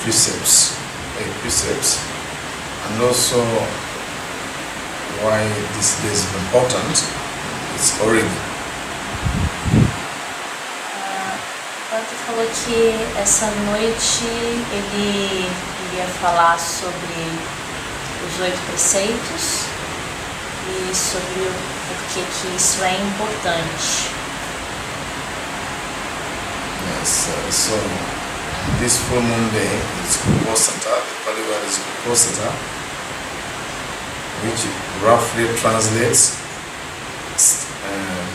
precepts, and also why this day is important. Its origin. Tu falou que essa noite ele iria falar sobre os 8 preceitos e sobre o porquê que isso é importante. Yes, so this full moon day is Uposatha, the Pali word is Uposatha, which roughly translates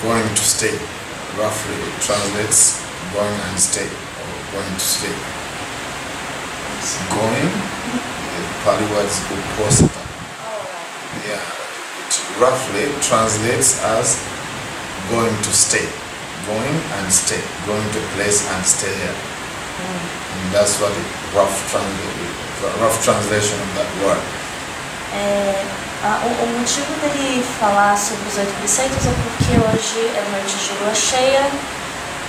going to stay. Roughly translates going and stay, or going to stay. Going, the Pali word is Uposatha. Yeah, it roughly translates as going to stay. Going and stay, going to place and stay here. And that's what the rough translation of that word. O motivo dele falar sobre os 8 preceitos é porque hoje é noite de lua cheia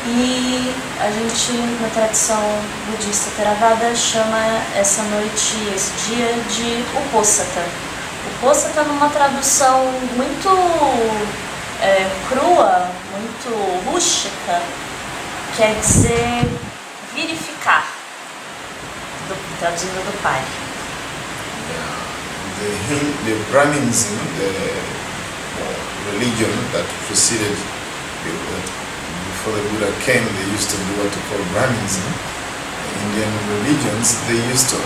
e a gente, na tradição budista Theravada, chama essa noite, esse dia de Uposatha. Uposatha, numa tradução muito crua, muito rústica, quer dizer verificar, traduzindo do pai. The Brahminism, the religion that preceded before the Buddha came, they used to do what we call Brahminism. Indian religions, they used to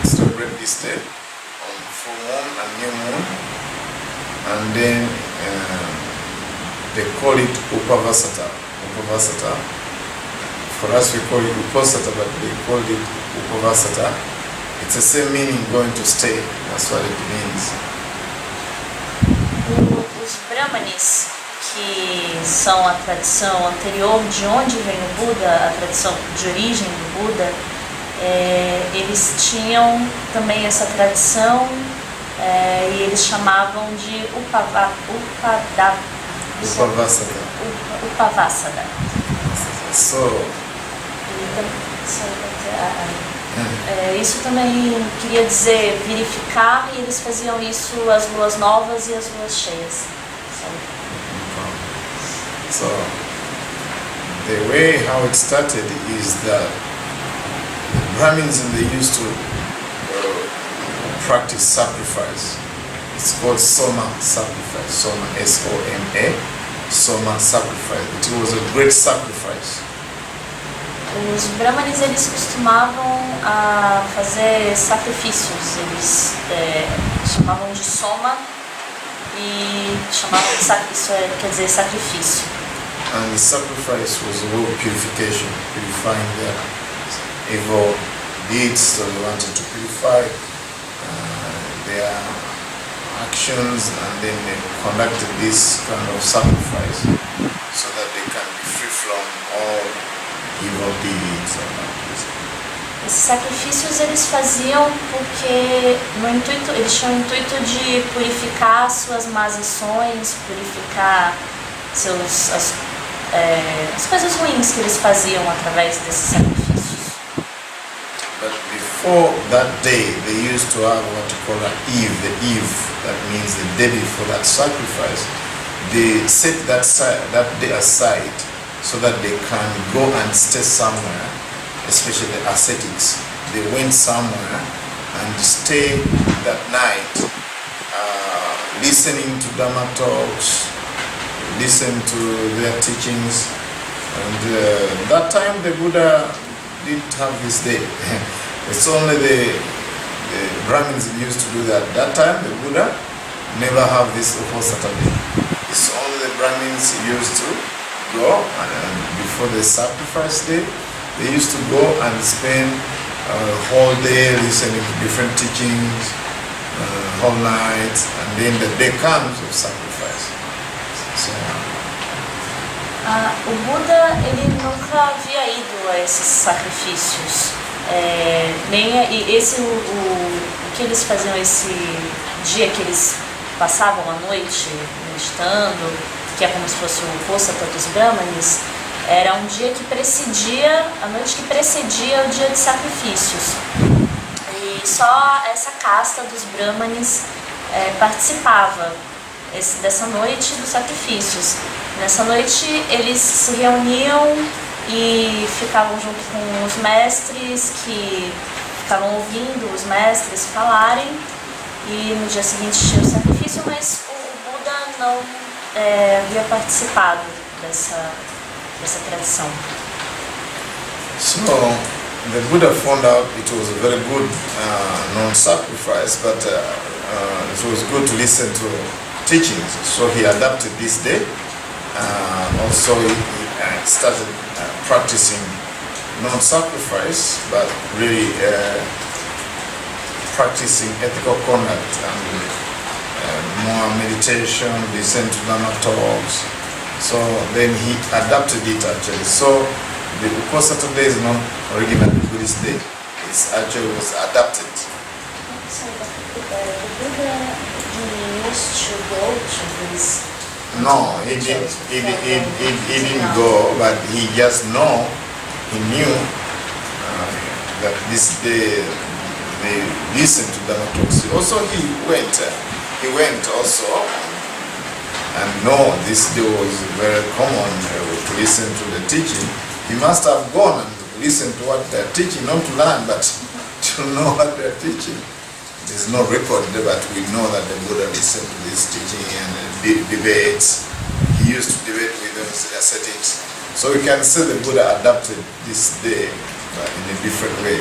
celebrate this day on full moon and new moon, and then they call it Upavasata. For us we call it Uposatha, but they call it Upavasata. It's the same meaning, going to stay. That's what it means. Os Brahmanes, que são a tradição anterior de onde vem o Buda, a tradição de origem do Buda, eles tinham também essa tradição e eles chamavam de Upavasata. Isso também queria dizer verificar, e eles faziam isso às luas novas e às luas cheias. So the way how it started is that Brahmins, they used to practice sacrifice. It's called Soma sacrifice. Soma, S-O-M-A, Soma sacrifice. It was a great sacrifice. Os Brahmanes, eles costumavam fazer sacrifícios. Eles chamavam de Soma e chamavam de sacrifício, quer dizer sacrifício. And the sacrifice was a way of purification, purifying their evil deeds. So they wanted to purify their actions, and then they conducted this kind of sacrifice so that they can be free from all evil deeds. Esses sacrifícios eles faziam porque eles tinham o intuito de purificar suas más ações, purificar as coisas ruins que eles faziam através desses sacrifícios. But before that day, they used to have what you call an eve. The eve, that means the day before that sacrifice. They set that day aside so that they can go and stay somewhere, especially the ascetics. They went somewhere and stay that night, listening to Dhamma talks, listen to their teachings. And that time the Buddha didn't have this day. It's only the Brahmins used to do that. That time the Buddha never have this Uposatha day. It's only the Brahmins used to go, and before the sacrifice day, they used to go and spend a whole day listening to different teachings, whole night, and then the day comes of sacrifice. So, o Buda, ele nunca havia ido a esses sacrifícios. O que eles faziam esse dia que eles passavam a noite meditando, que é como se fosse o Uposatha dos Brahmanes, era um dia que precedia, a noite que precedia o dia de sacrifícios. E só essa casta dos Brahmanes participava dessa noite dos sacrifícios. Nessa noite eles se reuniam e ficavam junto com os mestres, que ficavam ouvindo os mestres falarem, e no dia seguinte tinha o sacrifício, mas o Buda não havia participado dessa tradição. So the Buddha found out it was a very good non-sacrifice, but it was good to listen to teachings. So he adapted this day. Also he started practicing non-sacrifice, but really practicing ethical conduct and more meditation, listen to Dhamma talks. So then he adapted it actually. So the Uposatha day is not originally Buddhist day. It's actually was adapted. So the Buddha used to go to these. No, he didn't go, but he just he knew that this day they listened to Dhamma talks. Also he went also, and this day was very common to listen to the teaching. He must have gone and listened to what they're teaching, not to learn, but to know what they're teaching. There's no record, but we know that the Buddha listened to this teaching and debates. He used to debate with those ascetics. So we can say the Buddha adapted this day in a different way.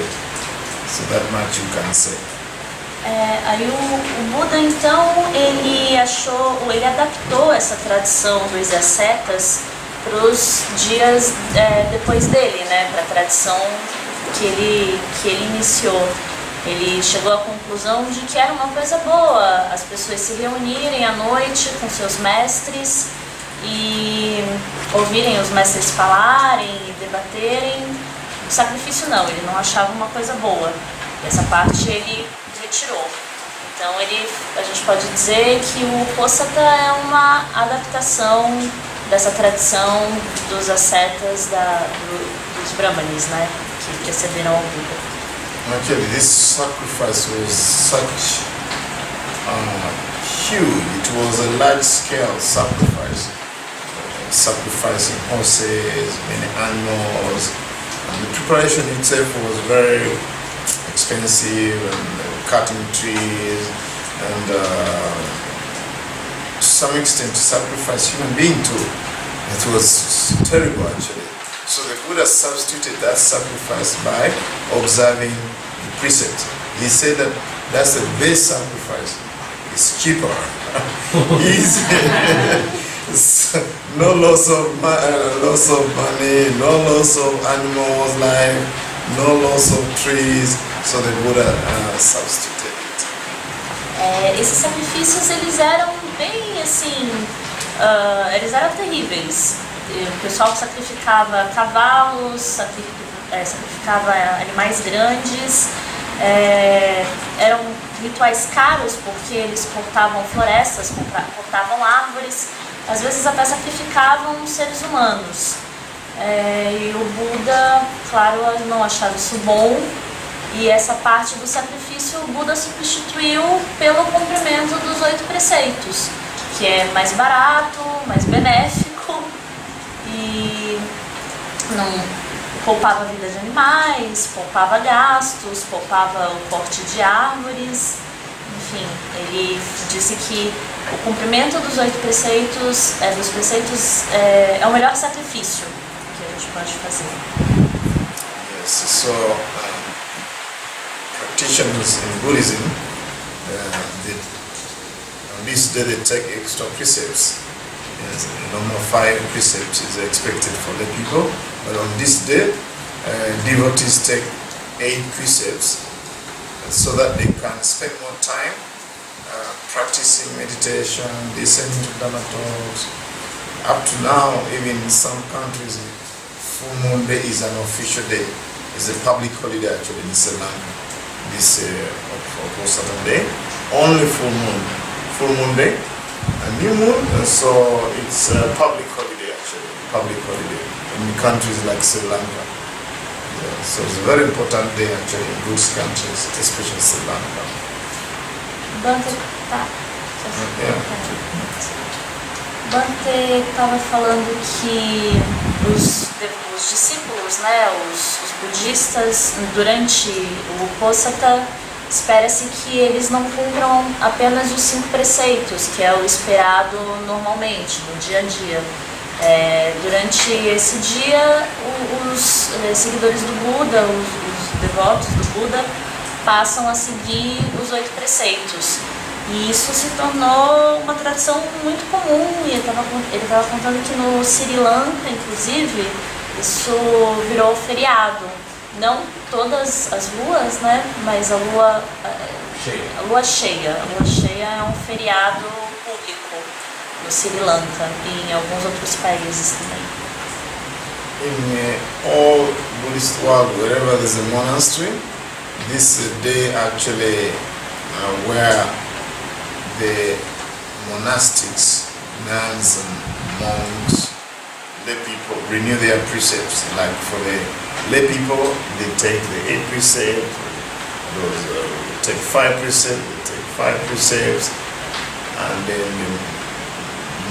So that much you can say. Aí o Buda então ele adaptou essa tradição dos ascetas para os dias depois dele, né, para a tradição que ele iniciou. Ele chegou à conclusão de que era uma coisa boa as pessoas se reunirem à noite com seus mestres e ouvirem os mestres falarem e debaterem. O sacrifício não, ele não achava uma coisa boa. E essa parte ele retirou. Então a gente pode dizer que o Uposatha é uma adaptação dessa tradição dos ascetas dos Brahmanes, né, que precederam ao Buda. Actually, this sacrifice was such huge. It was a large-scale sacrifice, sacrificing horses, many animals. And the preparation itself was very expensive, and cutting trees, and to some extent to sacrifice human being too. It was terrible actually. So the Buddha substituted that sacrifice by observing the precept. He said that that's the best sacrifice. It's cheaper, easy, no loss of money, no loss of animals' life, no loss of trees. So the Buddha substituted it. Esses sacrifícios eles eram bem assim, eles eram terríveis. O pessoal sacrificava cavalos, sacrificava animais grandes, eram rituais caros porque eles cortavam florestas, cortavam árvores, às vezes até sacrificavam seres humanos. E o Buda, claro, não achava isso bom, e essa parte do sacrifício o Buda substituiu pelo cumprimento dos 8 preceitos, que é mais barato, mais benéfico, e não poupava a vida de animais, poupava gastos, poupava o corte de árvores. Enfim, ele disse que o cumprimento dos 8 preceitos, é o melhor sacrifício que a gente pode fazer. Yes, so practitioners in Buddhism, on this day they take extra precepts. Yes, normal 5 precepts is expected for the people, but on this day, devotees take 8 precepts so that they can spend more time practicing meditation, listening to Dhamma talks. Up to now, even in some countries, Full Moon Day is an official day. It's a public holiday actually in Sri Lanka. This Uposatha day, only Full Moon Day. A new moon, and so it's a public holiday actually, in countries like Sri Lanka. So it's a very important day actually in Buddhist countries, especially Sri Lanka. Bante, tá. Yeah. Bante estava falando que os discípulos, né, os budistas, durante o Posata, espera-se que eles não cumpram apenas os 5 preceitos, que é o esperado normalmente, no dia a dia. Durante esse dia, os seguidores do Buda, os devotos do Buda, passam a seguir os 8 preceitos. E isso se tornou uma tradição muito comum, e ele estava contando que no Sri Lanka, inclusive, isso virou feriado. Não todas as luas, né, mas a lua cheia. A lua cheia é um feriado público no Sri Lanka e em alguns outros países também. In all Buddhist world, wherever there's a monastery, this day actually where the monastics, nuns and monks, lay people renew their precepts. Like for the lay people, they take the 8 precepts, those take 5 precepts, they take 5 precepts, and then the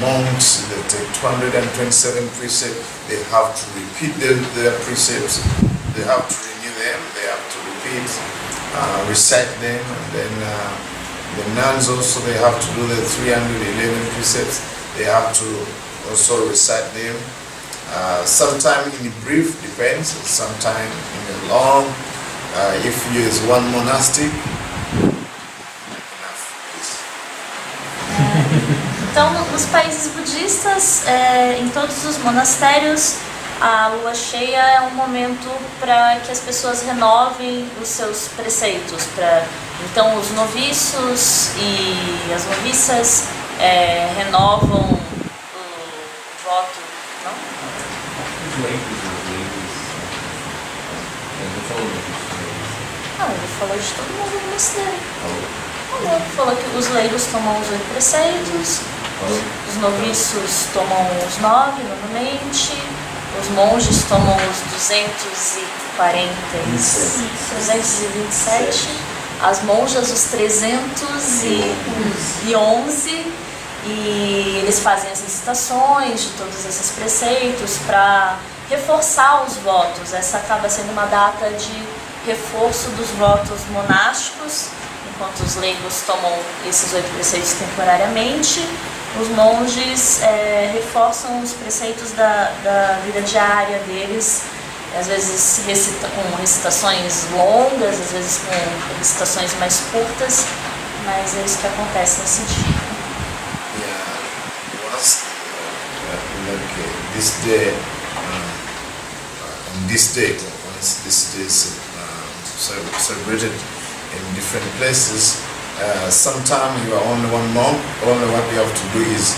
monks, they take 227 precepts. They have to repeat their precepts, they have to renew them, they have to repeat, recite them, and then the nuns also, they have to do the 311 precepts. They have to also recite them. Sometime in brief, depends. Sometime in a long. If you use one monastic, enough. Então, nos países budistas, em todos os monastérios, a lua cheia é um momento para que as pessoas renovem os seus preceitos. Então, os noviços e as noviças renovam o voto, não? Os leigos. Ele falou de todo mundo no mosteiro. Ele falou que os leigos tomam os 8 preceitos, os noviços tomam os 9 normalmente, os monges tomam os 227, as monjas os 311, e eles fazem as recitações de todos esses preceitos para reforçar os votos. Essa acaba sendo uma data de reforço dos votos monásticos, enquanto os leigos tomam esses 8 preceitos temporariamente. Os monges reforçam os preceitos da vida diária deles, às vezes com recitações longas, às vezes com recitações mais curtas, mas é isso que acontece nesse dia. This day, on this day, once this day is celebrated in different places, sometimes you are only one monk. Only what you have to do is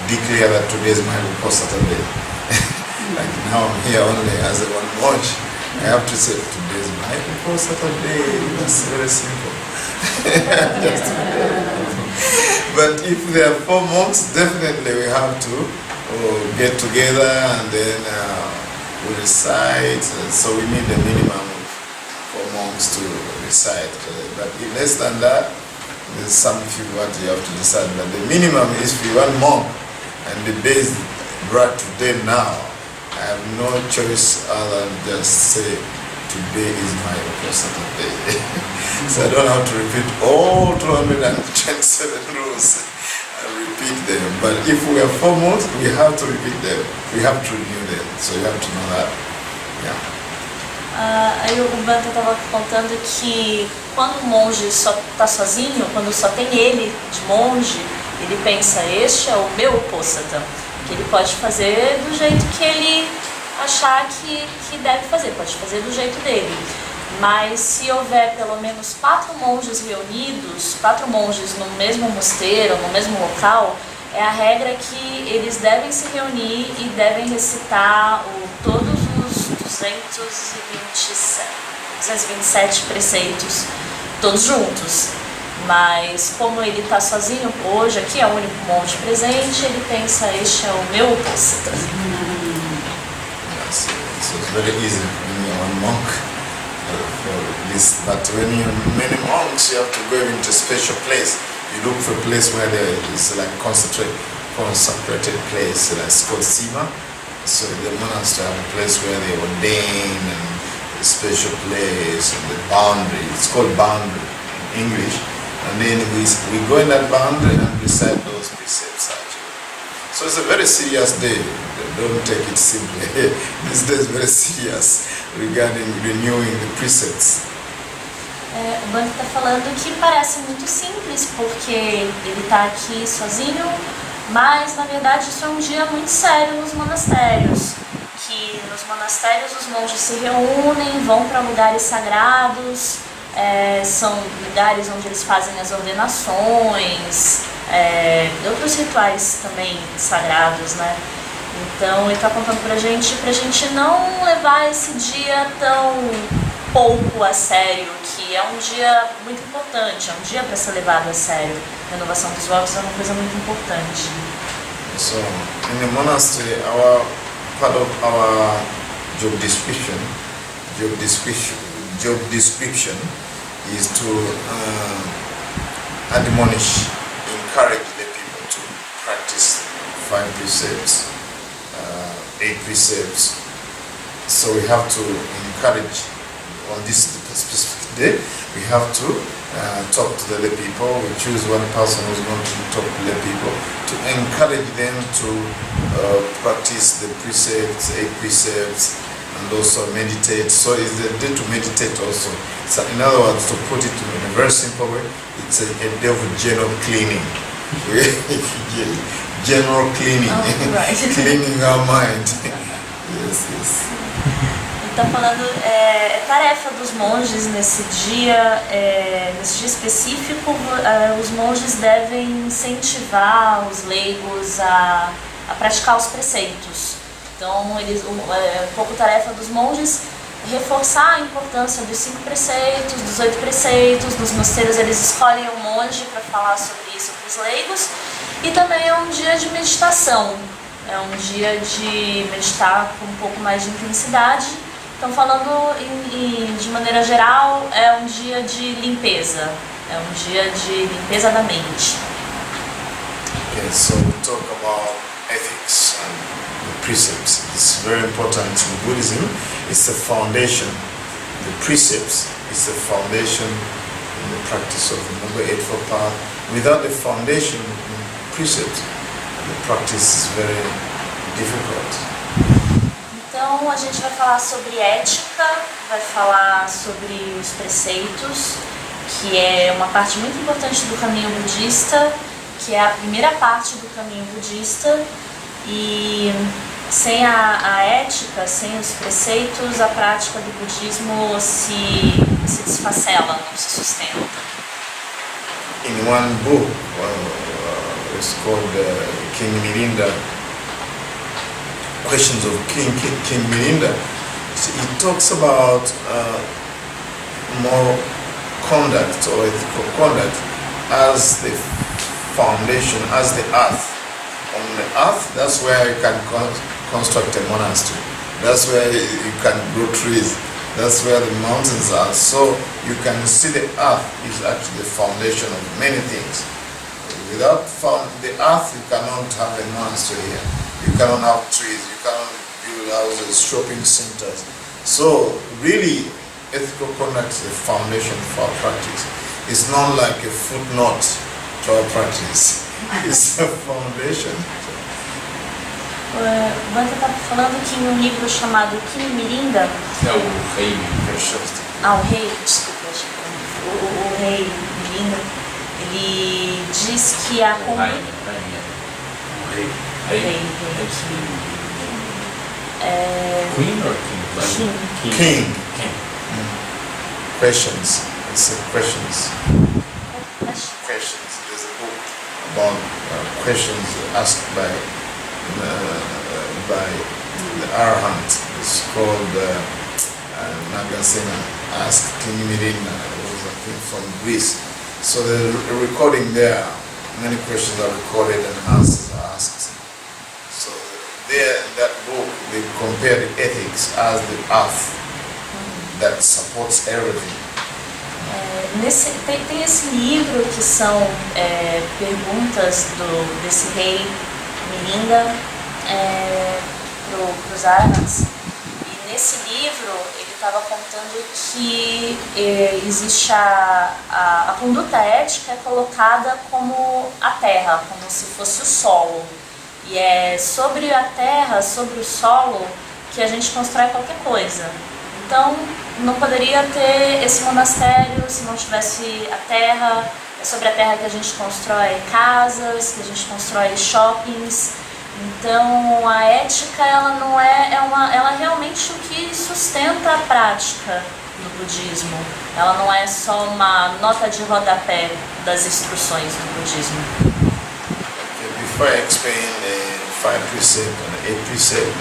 declare that today is my Posata day. Like now I'm here only as a one monk. I have to say today is my Posata day. That's very simple. But if there are 4 monks, definitely we have to get together and then we recite. So we need a minimum of 4 monks to recite. But if less than that, there's something what you have to decide. But the minimum is for 1 monk, and the day is brought today now. I have no choice other than just say today is my Posata day. So I don't have to repeat all 227 rules. Repeat them, but if we have 4 months, we have to repeat them. We have to renew them. So you have to know that. Yeah. Aí o Bante estava contando que quando o monge só está sozinho, quando só tem ele de monge, ele pensa, este é o meu Posata, que ele pode fazer do jeito que ele achar que deve fazer, pode fazer do jeito dele. Mas se houver pelo menos 4 monges reunidos, 4 monges no mesmo mosteiro, no mesmo local, é a regra que eles devem se reunir e devem recitar todos os 227 preceitos, todos juntos. Mas como ele está sozinho, hoje aqui é o único monge presente, ele pensa, este é o meu Posata. So it's very easy when you're a monk for this. But when you're many monks, you have to go into a special place. You look for a place where there is like consecrated place. It's called Sima. So the monastery have a place where they ordain and a special place and the boundary. It's called boundary in English. And then we go in that boundary and recite those precepts actually. So it's a very serious day. Don't take it simply. This day is very serious regarding renewing the precepts. O Bante está falando que parece muito simples porque ele está aqui sozinho, mas na verdade isso é um dia muito sério nos monastérios. Que nos monastérios os monges se reúnem, vão para lugares sagrados, são lugares onde eles fazem as ordenações, outros rituais também sagrados, né? Então ele está contando pra gente não levar esse dia tão pouco a sério, que é um dia muito importante, é um dia para ser levado a sério. A renovação dos votos é uma coisa muito importante. So in the monastery, part of our job description is to admonish, encourage the people to practice 5 precepts, 8 precepts. So we have to encourage on this specific day. We have to talk to the lay people. We choose one person who's going to talk to the lay people to encourage them to practice the precepts, 8 precepts, and also meditate. So it's the day to meditate also. So in other words, to put it in a very simple way, it's a day of general cleaning. General cleaning, right. Cleaning our mind. Yes. Está falando, tarefa dos monges nesse dia específico, os monges devem incentivar os leigos a praticar os preceitos. Então, pouco tarefa dos monges reforçar a importância dos 5 preceitos, dos 8 preceitos. Nos mosteiros eles escolhem um monge para falar sobre isso para os leigos. E também é um dia de meditação, é um dia de meditar com um pouco mais de intensidade. Então, falando de maneira geral, é um dia de limpeza, é um dia de limpeza da mente. Yes, so we talk about ethics and the precepts. It's very important in Buddhism. It's the foundation. The precepts is the foundation in the practice of the Noble Eightfold Path. Without the foundation in precepts, the practice is very difficult. Então a gente vai falar sobre ética, vai falar sobre os preceitos, que é uma parte muito importante do caminho budista, que é a primeira parte do caminho budista, e sem a ética, sem os preceitos, a prática do budismo se desfacela, não se sustenta. In one book, it's called King Mirinda, Questions of King Mirinda. He talks about moral conduct or ethical conduct as the foundation, as the earth. On the earth, that's where you can construct a monastery. That's where you can grow trees. That's where the mountains are. So you can see the earth is actually the foundation of many things. Without the earth, you cannot have a monastery here. You cannot have trees. You cannot build houses, shopping centers. So really, ethical conduct is the foundation for our practice. It's not like a footnote to our practice. It's a foundation. O Bante está falando que em um livro chamado King Mirinda... Não, o rei. O rei, desculpa. O rei Mirinda, ele diz que a... O rei. Queen or king? King. Questions. It's questions. Questions. There's a book about questions asked by the Arahant. It's called Nagasena Asked King Mirinda. It was a thing from Greece. So there's a recording there. Many questions are recorded and answers are asked. So there in that book they compare the ethics as the earth that supports everything. Tem esse livro que são perguntas desse rei Milinga para os árabes. E nesse livro ele estava contando que existe a conduta ética é colocada como a terra, como se fosse o solo. E é sobre a terra, sobre o solo, que a gente constrói qualquer coisa. Então, não poderia ter esse monastério se não tivesse a terra. É sobre a terra que a gente constrói casas, que a gente constrói shoppings. Então, a ética, ela não ela é realmente o que sustenta a prática do budismo. Ela não é só uma nota de rodapé das instruções do budismo. Okay, before I explain the 5 precepts and the 8 precepts,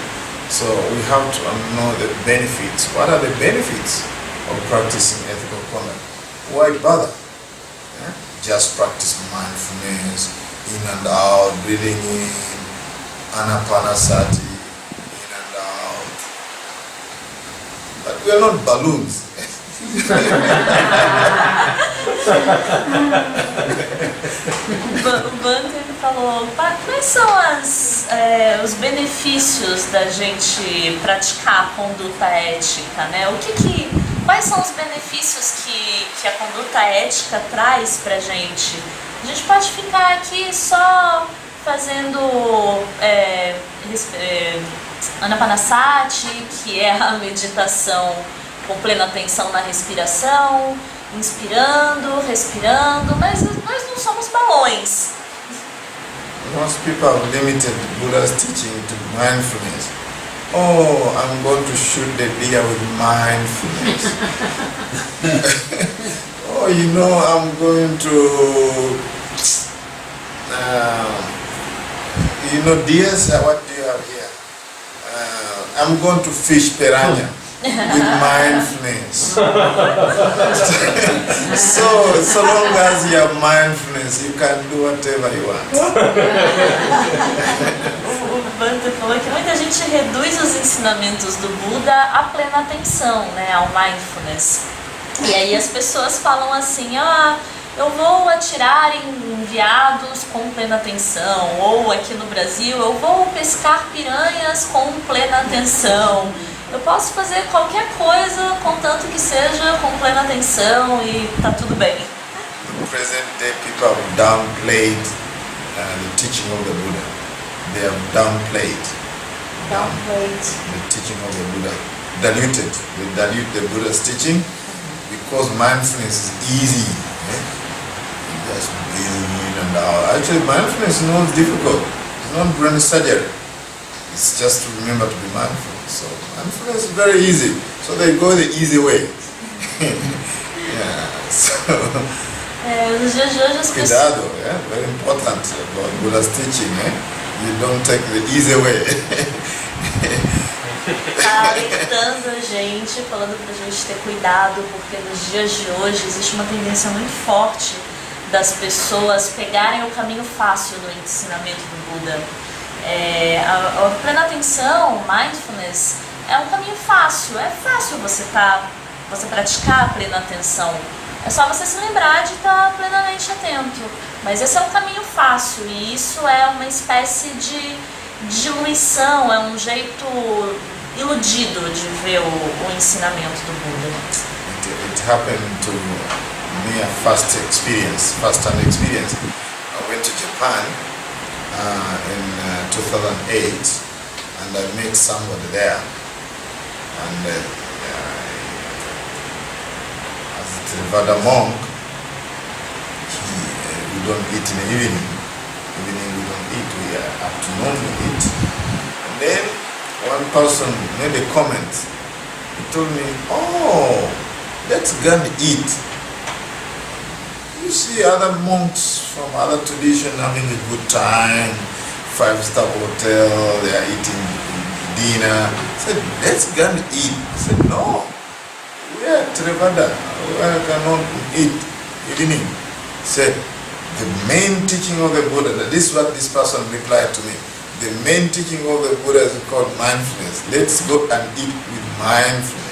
so we have to know the benefits. What are the benefits of practicing ethical conduct? Why bother? Just practice mindfulness, in and out, breathing in, anapanasati, in and out. But we are not balloons. O Bhante falou, quais são os benefícios da gente praticar a conduta ética, né? Quais são os benefícios que a conduta ética traz pra gente? A gente pode ficar aqui só fazendo anapanasati, que é a meditação com plena atenção na respiração, inspirando, respirando, mas nós não somos balões. Most people have limited Buddha's teaching to mindfulness. Oh, I'm going to shoot the deer with mindfulness. Oh, I'm going to, deers, what do you have here? I'm going to fish piranha with mindfulness. so long as you have mindfulness, you can do whatever you want. O Bhante falou que muita gente reduz os ensinamentos do Buda à plena atenção, né, ao mindfulness. E aí as pessoas falam assim, eu vou atirar em veados com plena atenção, ou aqui no Brasil, eu vou pescar piranhas com plena atenção. Eu posso fazer qualquer coisa, contanto que seja com plena atenção e tá tudo bem. The present day people have downplayed the teaching of the Buddha. They have downplayed the teaching of the Buddha. They dilute the Buddha's teaching because mindfulness is easy. Just breathing in and out. Actually, mindfulness is not difficult. It's not brain surgery. It's just to remember to be mindful. So mindfulness is very easy. So they go the easy way. Nos dias de hoje as pessoas... Cuidado, very important about Buddha's teaching. You don't take the easy way. Tá alertando a gente, falando pra gente ter cuidado, porque nos dias de hoje existe uma tendência muito forte das pessoas pegarem o caminho fácil no ensinamento do Buda. A plena atenção, mindfulness, é um caminho fácil. É fácil você praticar a plena atenção. É só você se lembrar de estar plenamente atento. Mas esse é um caminho fácil e isso é uma espécie de diluição, é um jeito iludido de ver o ensinamento do Buda. It happened to me a first-hand experience. I went to Japan in 2008 and I met somebody there. And as a Theravada monk, we don't eat in the evening. Evening we don't eat, afternoon we eat. And then one person made a comment. He told me, "Oh, let's go and eat." You see other monks from other traditions having a good time, 5-star hotel, they are eating dinner. I said, let's go and eat. I said, no, we are Theravada, we cannot eat evening. He said, the main teaching of the Buddha, this is what this person replied to me. the main teaching of the Buddha is called mindfulness. Let's go and eat with mindfulness.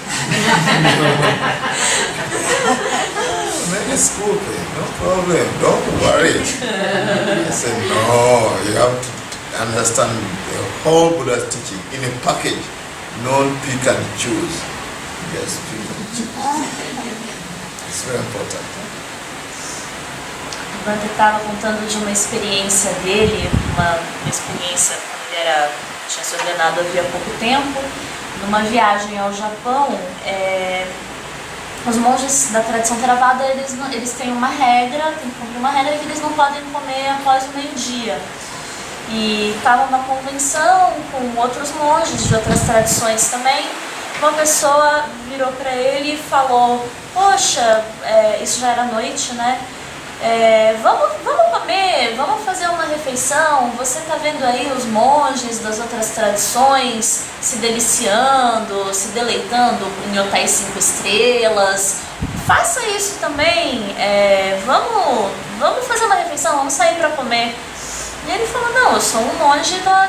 Man, it's cool, no problem, don't worry. I said, no, you have to understand the whole Buddha's teaching in a package. Don't pick and choose. Just pick and choose. It's very important. O Bhante estava contando de uma experiência dele, uma experiência quando ele tinha se ordenado havia pouco tempo, numa viagem ao Japão. Os monges da tradição Theravada, eles têm uma regra, tem que cumprir uma regra que eles não podem comer após o meio-dia. E estavam na convenção com outros monges de outras tradições também. Uma pessoa virou para ele e falou: poxa, isso já era noite, né? Vamos comer, vamos fazer uma refeição. Você está vendo aí os monges das outras tradições se deliciando, se deleitando em hotéis 5 estrelas. Faça isso também. Vamos fazer uma refeição, vamos sair para comer. E ele falou: não, eu sou um monge da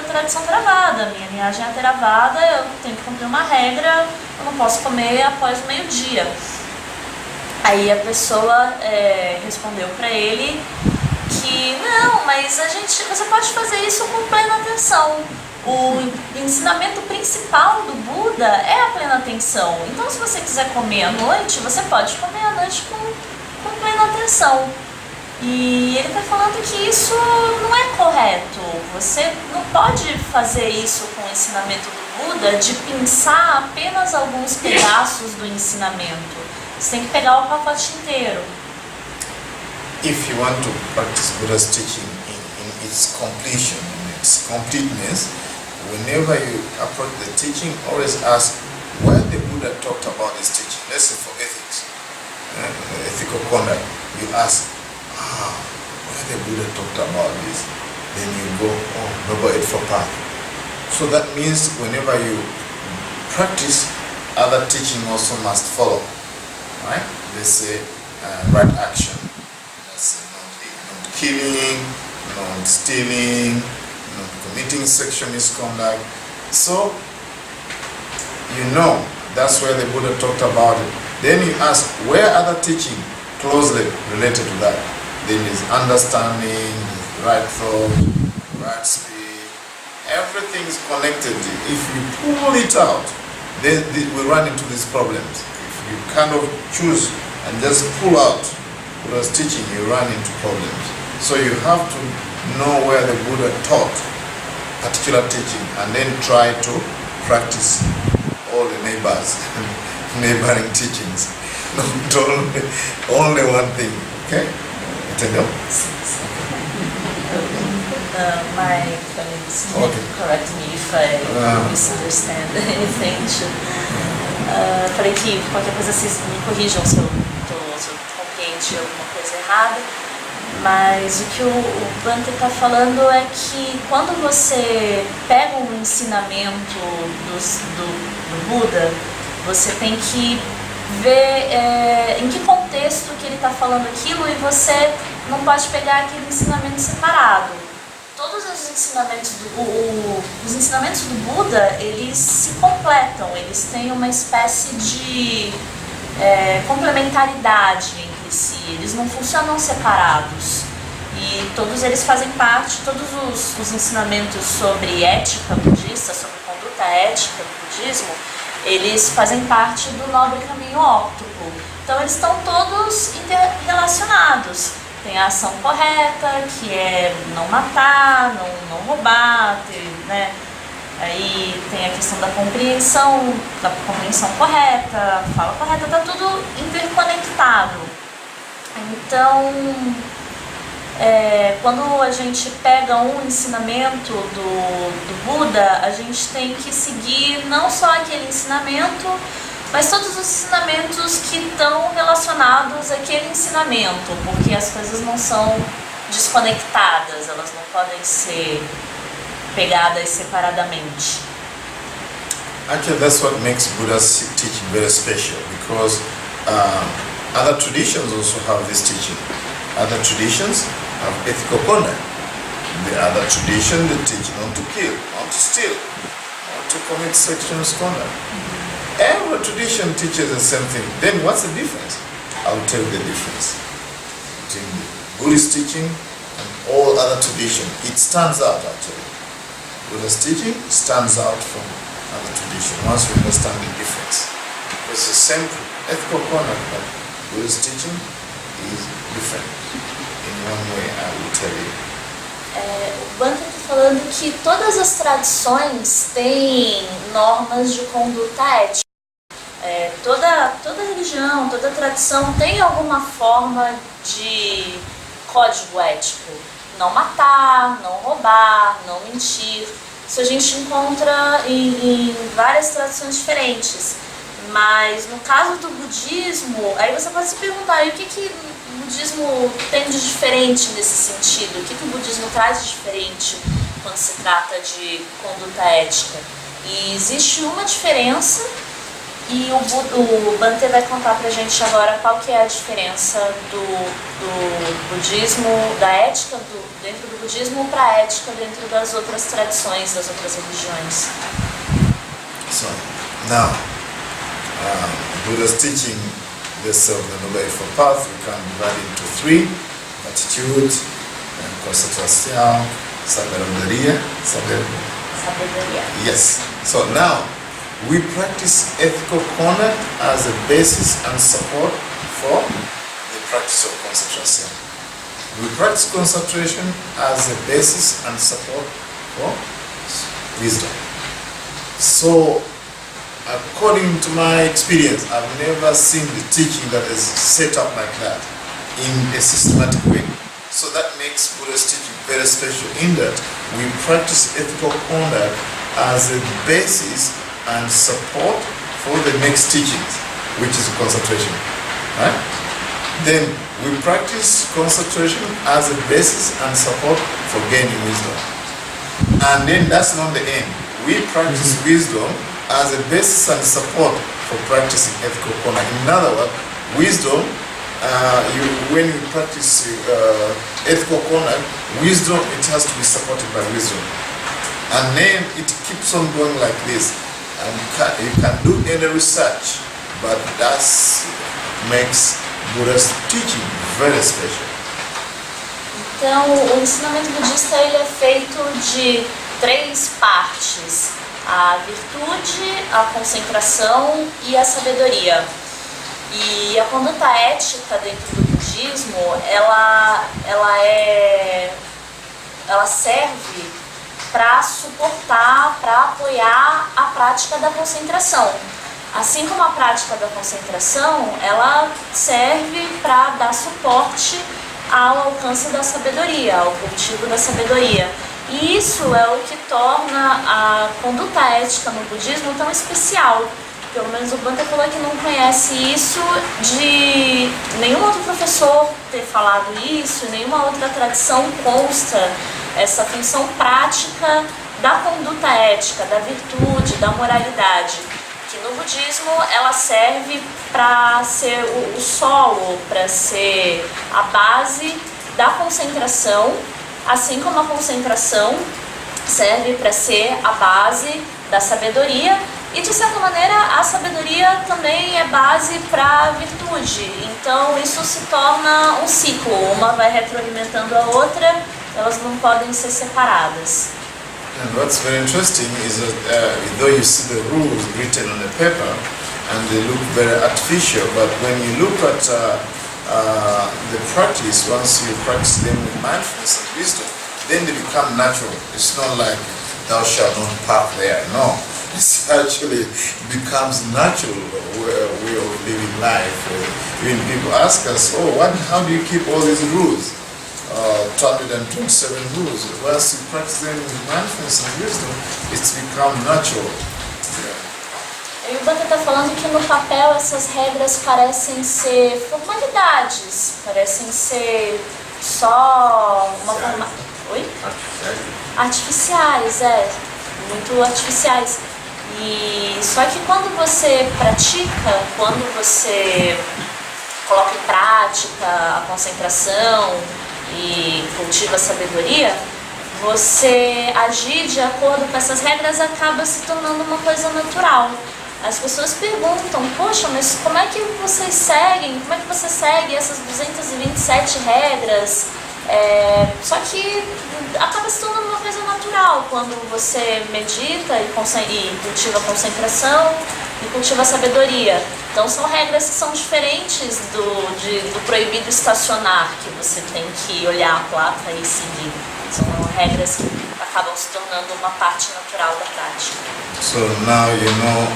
tradição Theravada, minha linhagem é Theravada, eu tenho que cumprir uma regra, eu não posso comer após o meio-dia. Aí a pessoa respondeu para ele que não, mas você pode fazer isso com plena atenção. O ensinamento principal do Buda é a plena atenção. Então, se você quiser comer à noite, você pode comer à noite com plena atenção. E ele está falando que isso não é correto. Você não pode fazer isso com o ensinamento do Buda, de pensar apenas alguns pedaços do ensinamento. Você tem que pegar o pacote inteiro. If you want to practice Buddha's teaching in its completion, in its completeness, whenever you approach the teaching, always ask where the Buddha talked about this teaching. Let's say for ethics, ethical conduct, you ask, where the Buddha talked about this. Then you go, Noble Eightfold Path. So that means whenever you practice, other teaching also must follow. Right? They say right action. That's not killing, not stealing, not committing sexual misconduct. So that's where the Buddha talked about it. Then you ask where other teaching closely related to that. Then there's understanding, right thought, right speech. Everything is connected. If you pull it out, then we run into these problems. You kind of choose and just pull out Buddha's teaching, you run into problems. So you have to know where the Buddha taught particular teaching and then try to practice all the neighboring teachings. Not only one thing. Okay? My colleagues correct me if I misunderstand anything. Falei que qualquer coisa vocês me corrijam se eu compreendi alguma coisa errada, mas o que o Bhante está falando é que quando você pega um ensinamento do Buda, você tem que ver em que contexto que ele está falando aquilo e você não pode pegar aquele ensinamento separado. Todos os ensinamentos os ensinamentos do Buda, eles se completam, eles têm uma espécie de complementaridade entre si, eles não funcionam separados. E todos eles fazem parte, todos os ensinamentos sobre ética budista, sobre conduta ética do budismo, eles fazem parte do nobre caminho óptico. Então eles estão todos interrelacionados. Tem a ação correta, que é não matar, não roubar, né? Aí tem a questão da compreensão correta, a fala correta, está tudo interconectado. Então, quando a gente pega um ensinamento do Buda, a gente tem que seguir não só aquele ensinamento, mas todos os ensinamentos que estão relacionados àquele ensinamento, porque as coisas não são desconectadas, elas não podem ser pegadas separadamente. Actually, that's what makes Buddha's teaching very special, because other traditions also have this teaching. Other traditions have ethical conduct, The other tradition, they teach not to kill, not to steal, not to commit sexual misconduct. Every tradition teaches the same thing. Then what's the difference? I'll tell you the difference between the Buddhist teaching and all other tradition. It stands out actually. Buddhist teaching stands out from other tradition once you understand the difference. It's the same ethical conduct, but Buddhist teaching is different in one way, I will tell you. O Bhante está falando que todas as tradições têm normas de conduta ética. Toda religião, toda tradição tem alguma forma de código ético. Não matar, não roubar, não mentir. Isso a gente encontra em várias tradições diferentes. Mas no caso do budismo, aí você pode se perguntar, e o que o budismo tem de diferente nesse sentido? O que o budismo traz de diferente quando se trata de conduta ética? E existe uma diferença, e o Bhante vai contar pra gente agora qual que é a diferença do budismo, da ética dentro do budismo para a ética dentro das outras tradições, das outras religiões. So, now, Buddha's teaching the Self-Noble Eightfold Path, we can divide into three: attitude, concentration, sabedoria. Yes. So now, we practice ethical conduct as a basis and support for the practice of concentration. We practice concentration as a basis and support for wisdom. So, according to my experience, I've never seen the teaching that is set up like that in a systematic way. So that makes Buddha's teaching very special in that we practice ethical conduct as a basis and support for the next teachings, which is concentration. Right? Then we practice concentration as a basis and support for gaining wisdom. And then that's not the end. We practice wisdom as a basis and support for practicing ethical conduct. In other words, wisdom, when you practice ethical conduct, wisdom, it has to be supported by wisdom. And then it keeps on going like this. And you can do any research, but that makes Buddha's teaching very special. Então, o ensinamento budista ele é feito de 3 partes: a virtude, a concentração e a sabedoria. E a conduta ética dentro do budismo, ela serve para suportar, para apoiar a prática da concentração. Assim como a prática da concentração, ela serve para dar suporte ao alcance da sabedoria, ao cultivo da sabedoria. E isso é o que torna a conduta ética no budismo tão especial. Pelo menos o Bhante falou que não conhece isso de nenhum outro professor ter falado isso, nenhuma outra tradição consta essa função prática da conduta ética, da virtude, da moralidade, que no budismo ela serve para ser o solo, para ser a base da concentração, assim como a concentração serve para ser a base da sabedoria. E, de certa maneira, a sabedoria também é base para a virtude. Então, isso se torna um ciclo. Uma vai retroalimentando a outra, elas não podem ser separadas. And what's very interesting is that though you see the rules written on the paper and they look very artificial, but when you look at the practice, once you practice them with mindfulness and wisdom, then they become natural. It's not like thou shalt not pass there. No. It actually becomes natural way of living life. When people ask us, how do you keep all these rules? 227 rules. Once you practice them with mindfulness and wisdom, it's become natural. E o Bhante está falando que no papel essas regras parecem ser formalidades, parecem ser só uma forma... Oi? Artificiais, muito artificiais. E só que quando você pratica, quando você coloca em prática a concentração e cultiva a sabedoria, você agir de acordo com essas regras acaba se tornando uma coisa natural. As pessoas perguntam, poxa, mas como é que você segue essas 227 regras? Só que acaba se tornando uma coisa natural quando você medita e cultiva a concentração e cultiva a sabedoria. Então são regras que são diferentes do proibido estacionar, que você tem que olhar a placa e seguir. São regras que acabam se tornando uma parte natural da prática. So now you know,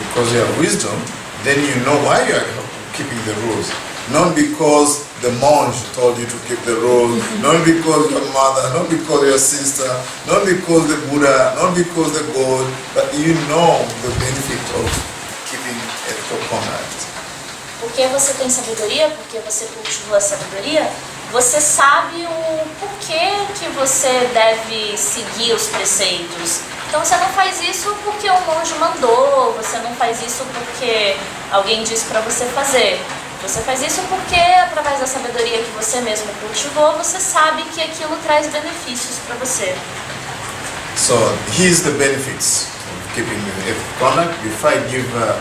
because you have wisdom, then you know why you are keeping the rules. Not because the monk told you to keep the rules, not because your mother, not because your sister, not because the Buddha, not because the God, but you know the benefit of keeping ethical conduct. Porque você tem sabedoria, porque você cultivou a sabedoria, você sabe o porquê que você deve seguir os preceitos. Então você não faz isso porque o monge mandou, você não faz isso porque alguém disse para você fazer. Você faz isso porque, através da sabedoria que você mesmo cultivou, você sabe que aquilo traz benefícios para você. So here's the benefits of keeping the ethical conduct. If I give the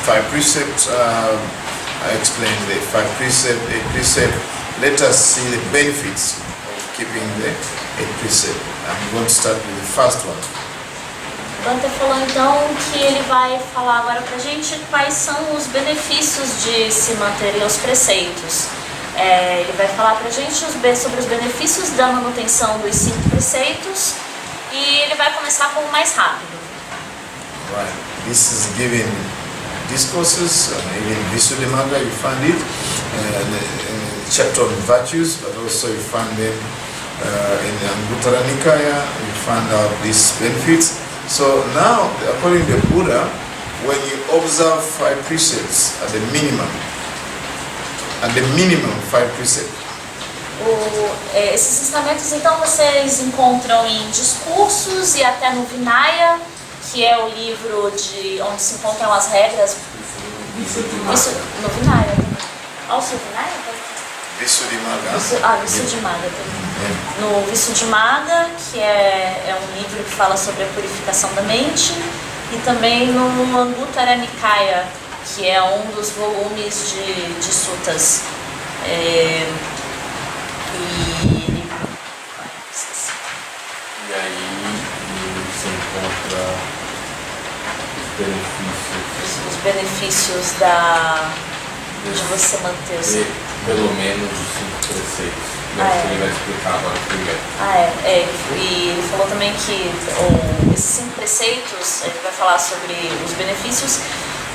5 precepts, I explain the 5 precept. Let us see the benefits of keeping the 8 precept. I'm going to start with the first one. Bhante falou então que ele vai falar agora pra gente quais são os benefícios de se manterem os preceitos. Ele vai falar pra gente sobre os benefícios da manutenção dos 5 preceitos e ele vai começar com o mais rápido. Right. This is given discourses, even Visuddhimagga you find it, in chapter on virtues, but also you find them in the Anguttara Nikaya, you find out these benefits. So now, according to the Buddha, when you observe 5 precepts at the minimum 5 precepts. Esses ensinamentos então vocês encontram em discursos e até no Vinaya, que é o livro onde se encontram as regras. No Vinaya. Also Vinaya? Visuddhimagga. Visuddhimagga também. No Visuddhimagga, que é um livro que fala sobre a purificação da mente, e também no Anguttara Nikaya, que é um dos volumes de sutas. E aí você encontra os benefícios de você manter o pelo menos os 5 preceitos. Ele vai explicar agora primeiro. E ele falou também que esses 5 preceitos, ele vai falar sobre os benefícios,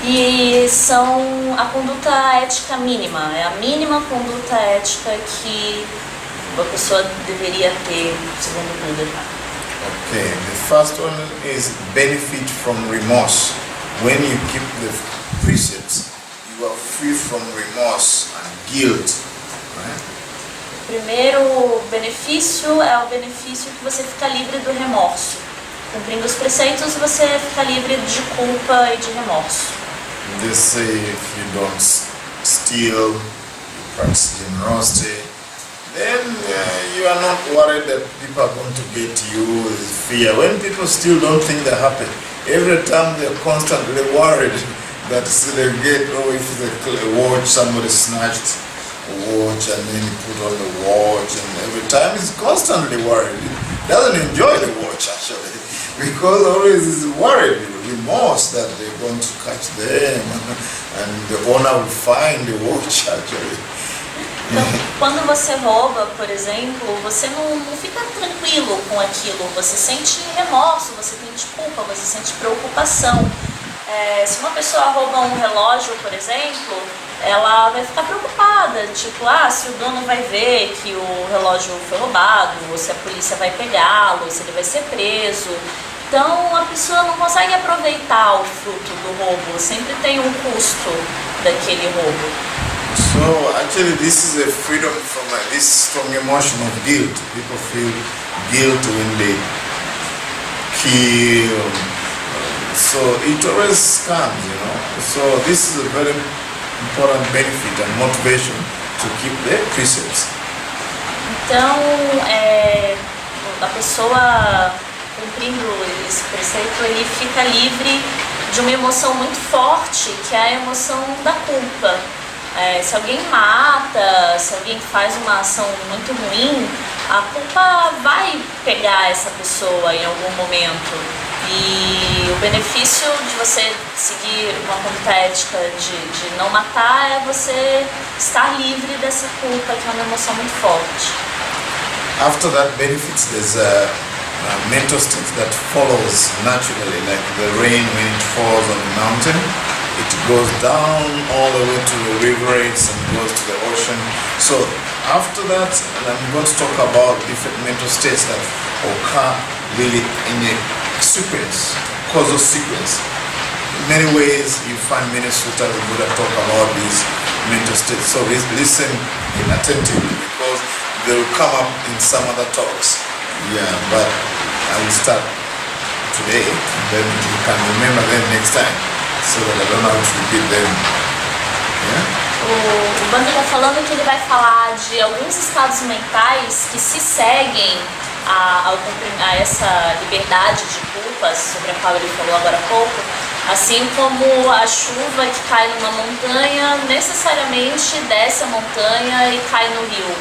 e são a conduta ética mínima, é a mínima conduta ética que a pessoa deveria ter, segundo o Buda. Okay, the first one is benefit from remorse. When you keep the precepts, you are free from remorse and guilt. Right? O primeiro benefício é o benefício que você fica livre do remorso. Cumprindo os preceitos, você fica livre de culpa e de remorso. They say if you don't steal, you practice generosity, then you are not worried that people are going to get you with fear. When people still don't think that happen, every time they're constantly worried that they'll get, if they watch, somebody snatched a watch and then he put on the watch, and every time he's constantly worried. He doesn't enjoy the watch actually, because always is worried, remorse that they're going to catch them and the owner will find the watch actually. Então, quando você rouba, por exemplo, você não fica tranquilo com aquilo, você sente remorso, você sente culpa, você sente preocupação. Se uma pessoa rouba um relógio, por exemplo, ela vai ficar preocupada, tipo, se o dono vai ver que o relógio foi roubado, ou se a polícia vai pegá-lo, se ele vai ser preso. Então a pessoa não consegue aproveitar o fruto do roubo, sempre tem um custo daquele roubo. So actually this is a freedom from this strong emotion of guilt. People feel guilt when they kill. So it always comes, So this is a very important benefit and motivation to keep the precepts. Então, a pessoa cumprindo esse preceito, ele fica livre de uma emoção muito forte, que é a emoção da culpa. Se alguém mata, se alguém faz uma ação muito ruim, a culpa vai pegar essa pessoa em algum momento. E o benefício de você seguir uma conduta ética de não matar é você estar livre dessa culpa, que é uma emoção muito forte. After that benefits, there's a mental state that follows naturally, like the rain when it falls on the mountain. It goes down all the way to the rivers and goes to the ocean. So after that, I'm going to talk about different mental states that occur really in a sequence, causal sequence. In many ways, you find many suttas the Buddha talk about these mental states. So listen attentively, because they will come up in some other talks. Yeah, but I will start today, and then you can remember them next time, so that I don't have to repeat them. Yeah? O Bando está falando que ele vai falar de alguns estados mentais que se seguem a essa liberdade de culpas, sobre a qual ele falou agora há pouco, assim como a chuva que cai numa montanha necessariamente desce a montanha e cai no rio.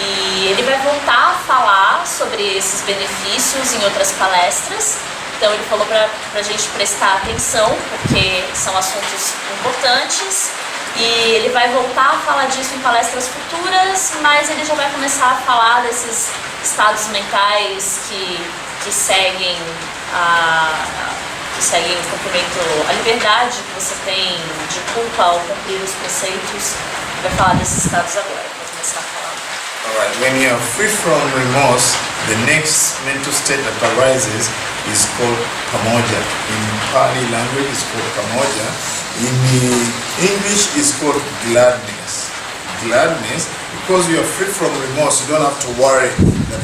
E ele vai voltar a falar sobre esses benefícios em outras palestras. Então ele falou para a gente prestar atenção, porque são assuntos importantes. E ele vai voltar a falar disso em palestras futuras, mas ele já vai começar a falar desses estados mentais que seguem o cumprimento, a liberdade que você tem de culpa ao cumprir os preceitos. Ele vai falar desses estados agora, vou começar a falar. Alright, when you are free from remorse, the next mental state that arises is called pamoja. In Pali language, it's called pamoja. In English, it's called gladness. Gladness, because you are free from remorse, you don't have to worry that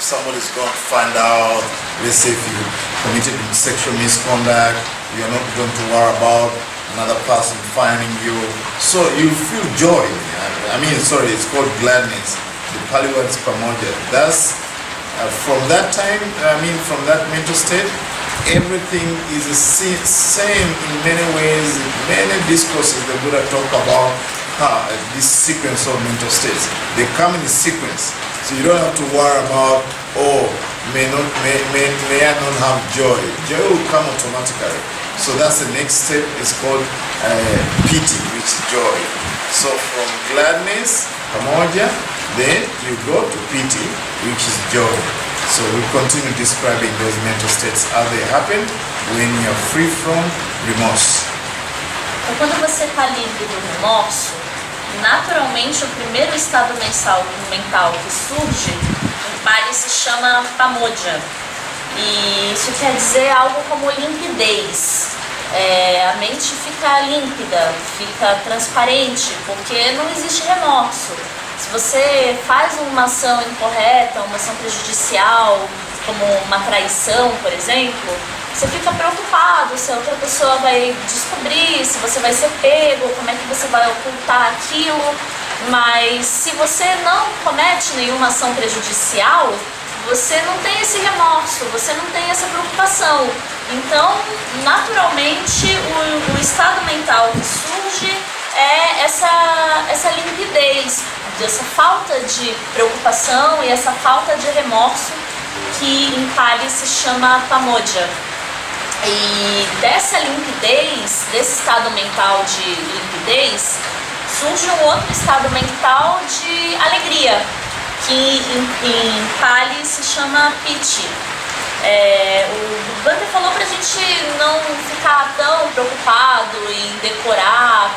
somebody is going to find out. Let's say if you committed sexual misconduct, you're not going to worry about another person finding you. So you feel joy. It's called gladness. The Pali word is pamoja. That's from that time, from that mental state, everything is the same in many ways. In many discourses, the Buddha talk about this sequence of mental states. They come in a sequence, so you don't have to worry about may I not have joy. Joy will come automatically. So that's the next step. It's called piti, which is joy. So from gladness, pamoja, then you go to piti, which is joy. So we continue describing those mental states as they happen when you are free from remorse. Então, quando você está livre do remorso, naturalmente o primeiro estado mental que surge em Pali se chama pamoja. E isso quer dizer algo como limpidez. A mente fica límpida, fica transparente, porque não existe remorso. Se você faz uma ação incorreta, uma ação prejudicial, como uma traição, por exemplo, você fica preocupado se a outra pessoa vai descobrir, se você vai ser pego, como é que você vai ocultar aquilo. Mas se você não comete nenhuma ação prejudicial, você não tem esse remorso, você não tem essa preocupação. Então, naturalmente, o estado mental que surge é essa limpidez, essa falta de preocupação e essa falta de remorso, que em Pali se chama pamoja. E dessa limpidez, desse estado mental de limpidez, surge um outro estado mental de alegria, que em Pali se chama piti. O Bhante falou pra gente não ficar tão preocupado em decorar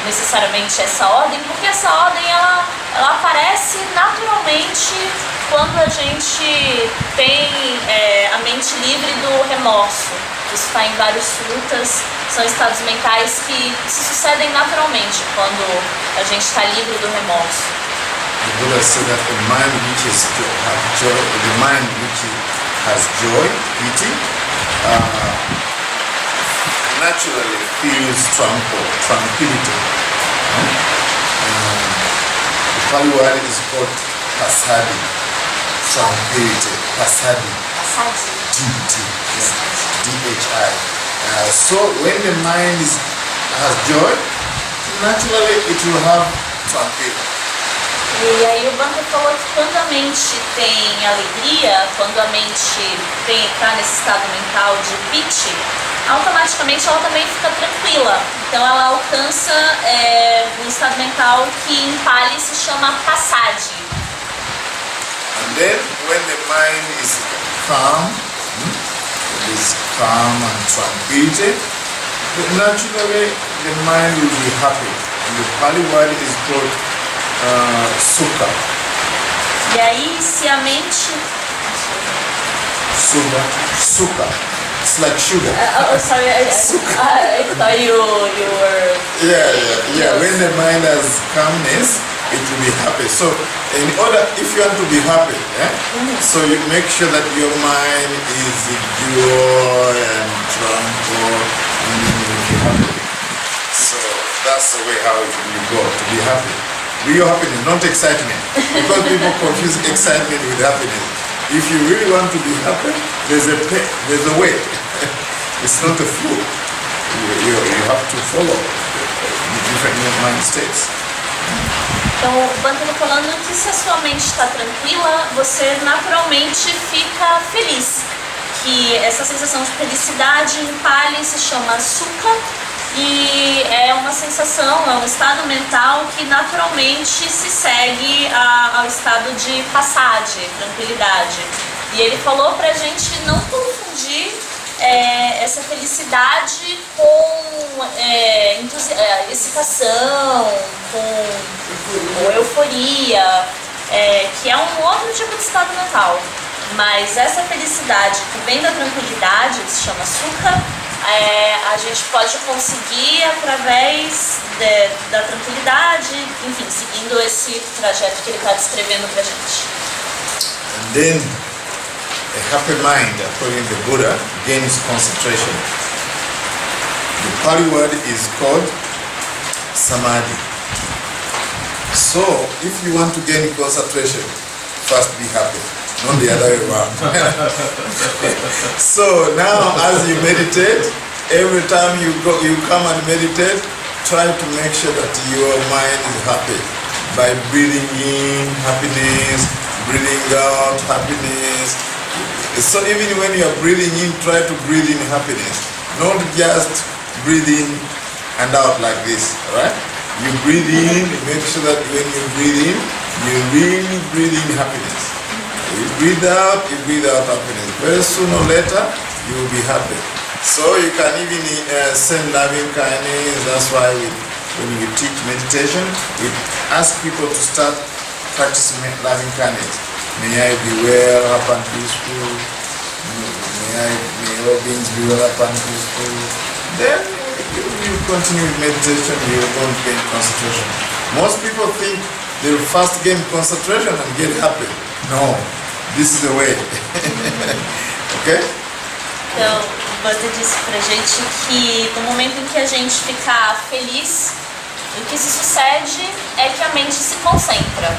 necessariamente essa ordem, porque essa ordem ela aparece naturalmente quando a gente tem a mente livre do remorso. Isso está em vários suttas, são estados mentais que se sucedem naturalmente quando a gente está livre do remorso. The Buddha said that the mind which has joy, piti, naturally feels tranquility. The Pali word is called Passaddhi, tranquility, Passaddhi, Passaddhi. D-H-I. So when the mind has joy, naturally it will have tranquility. E aí o Bhante falou que quando a mente tem alegria, quando a mente está nesse estado mental de piti, automaticamente ela também fica tranquila. Então ela alcança um estado mental que em Pali se chama Passaddhi. And then when the mind is calm, it is calm and tranquility, naturally the mind will be happy. And the Pali word is called Sukha. E aí se a mente... Sukha. It's like sugar. Sorry, I thought you were... Yeah. When the mind has calmness, it will be happy. So, in order, if you want to be happy, so you make sure that your mind is joy and tranquil, and you will be happy. So that's the way how you go to be happy. Real happiness, not excitement, because people confuse excitement with happiness. If you really want to be happy, there's a way. It's not a flow. You have to follow the different mind states. Então, o Bhante está falando que se a sua mente está tranquila, você naturalmente fica feliz. Que essa sensação de felicidade em Pali se chama Sukha e é uma sensação, é um estado mental que naturalmente se segue ao estado de Passaddhi, tranquilidade. E ele falou pra gente não confundir essa felicidade com excitação, com euforia, que é um outro tipo de estado mental. Mas essa felicidade que vem da tranquilidade, que se chama Sukha, a gente pode conseguir através da tranquilidade, enfim, seguindo esse trajeto que ele está descrevendo pra gente. And then a happy mind, according to the Buddha, gains concentration. The Pali word is called Samadhi. So, if you want to gain concentration, first be happy, not the other way around. So now, as you meditate, every time you come and meditate, try to make sure that your mind is happy by breathing in happiness, breathing out happiness. So even when you are breathing in, try to breathe in happiness. Not just breathe in and out like this, right? You breathe in, make sure that when you breathe in, you really breathe in happiness. You breathe out happiness. Very sooner or later, you will be happy. So you can even send loving kindness. That's why when we teach meditation, we ask people to start practicing loving kindness. May I be well, happy and peaceful. May all beings be well, happy and peaceful. Then you continue with meditation, you won't gain concentration. Most people think they will first gain concentration and get happy. No, this is the way. Okay? Então, o Bhante disse pra gente que no momento em que a gente ficar feliz, o que se sucede é que a mente se concentra.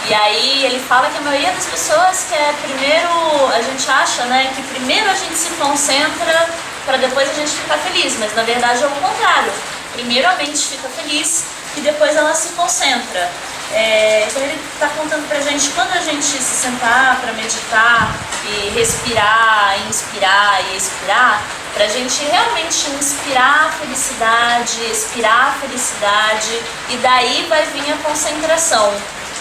E aí ele fala que a maioria das pessoas quer primeiro, a gente acha, né, que primeiro a gente se concentra para depois a gente ficar feliz, mas na verdade é o contrário. Primeiro a mente fica feliz e depois ela se concentra. Então ele está contando pra gente quando a gente se sentar para meditar e respirar, inspirar e expirar, pra gente realmente inspirar a felicidade, expirar a felicidade e daí vai vir a concentração.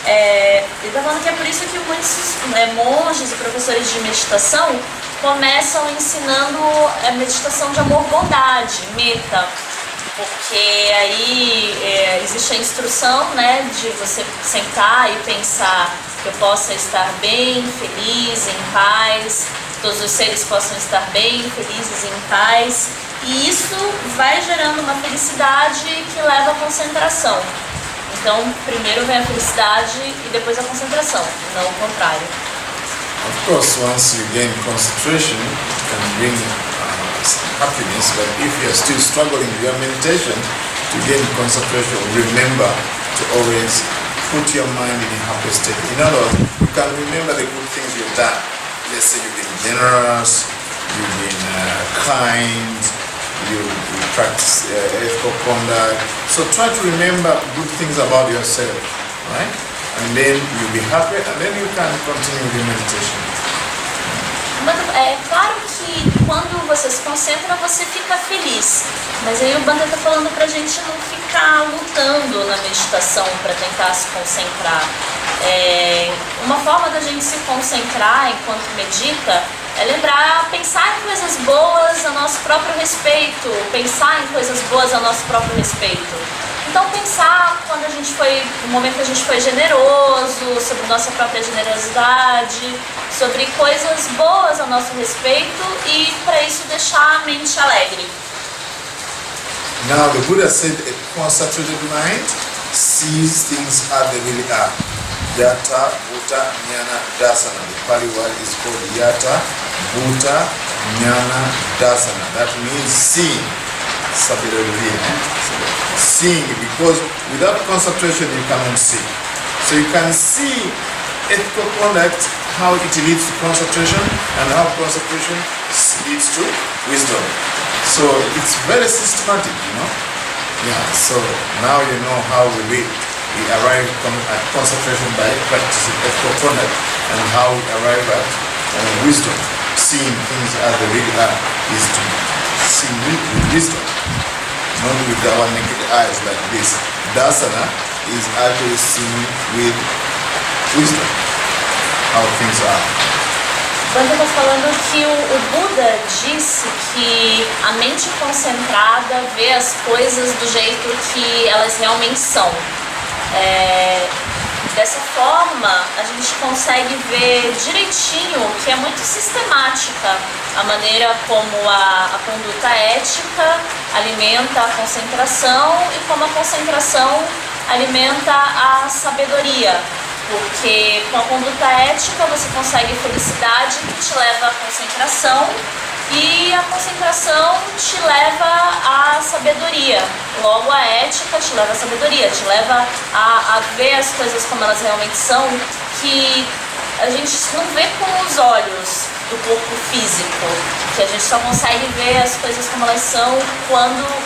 Ele está falando que é por isso que muitos monges e professores de meditação começam ensinando a meditação de amor-bondade, metta, porque aí existe a instrução, né, de você sentar e pensar que eu possa estar bem, feliz, em paz, todos os seres possam estar bem, felizes e em paz, e isso vai gerando uma felicidade que leva à concentração. Então, primeiro vem a felicidade e depois a concentração, não o contrário. Of course, once you gain concentration, it can bring happiness, but if you are still struggling with your meditation to gain concentration, remember to always put your mind in a happy state. In other words, you can remember the good things you've done. Let's say you've been generous, you've been kind, you practice ethical conduct. So try to remember good things about yourself, right? And then you'll be happy, and then you can continue the meditation. É claro que quando você se concentra, você fica feliz. Mas aí o Banda está falando pra gente não ficar lutando na meditação para tentar se concentrar. Uma forma da gente se concentrar enquanto medita é lembrar, pensar em coisas boas a nosso próprio respeito, pensar em coisas boas a nosso próprio respeito. Então pensar quando a gente foi, no momento que a gente foi generoso, sobre nossa própria generosidade, sobre coisas boas a nosso respeito e para isso deixar a mente alegre. Now the Buddha said a concentrated mind sees things as they really are. Yata, Bhuta, Jnana, Dasana. The Pali word is called Yata, Bhuta, Jnana, Dasana. That means seeing. Seeing, because without concentration you cannot see. So you can see ethical conduct, how it leads to concentration, and how concentration leads to wisdom. So it's very systematic, Yeah, so now you know how we arrive at concentration by practicing ethical conduct, and how we arrive at wisdom. Seeing things as they really are is to see with wisdom, not with our naked eyes like this. Dasana is actually seeing with wisdom how things are. Banda está falando que o Buda disse que a mente concentrada vê as coisas do jeito que elas realmente são. Dessa forma, a gente consegue ver direitinho que é muito sistemática a maneira como a conduta ética alimenta a concentração e como a concentração alimenta a sabedoria. Porque com a conduta ética você consegue felicidade que te leva à concentração e a concentração te leva à sabedoria. Logo a ética te leva à sabedoria, te leva a ver as coisas como elas realmente são, que a gente não vê com os olhos do corpo físico, que a gente só consegue ver as coisas como elas são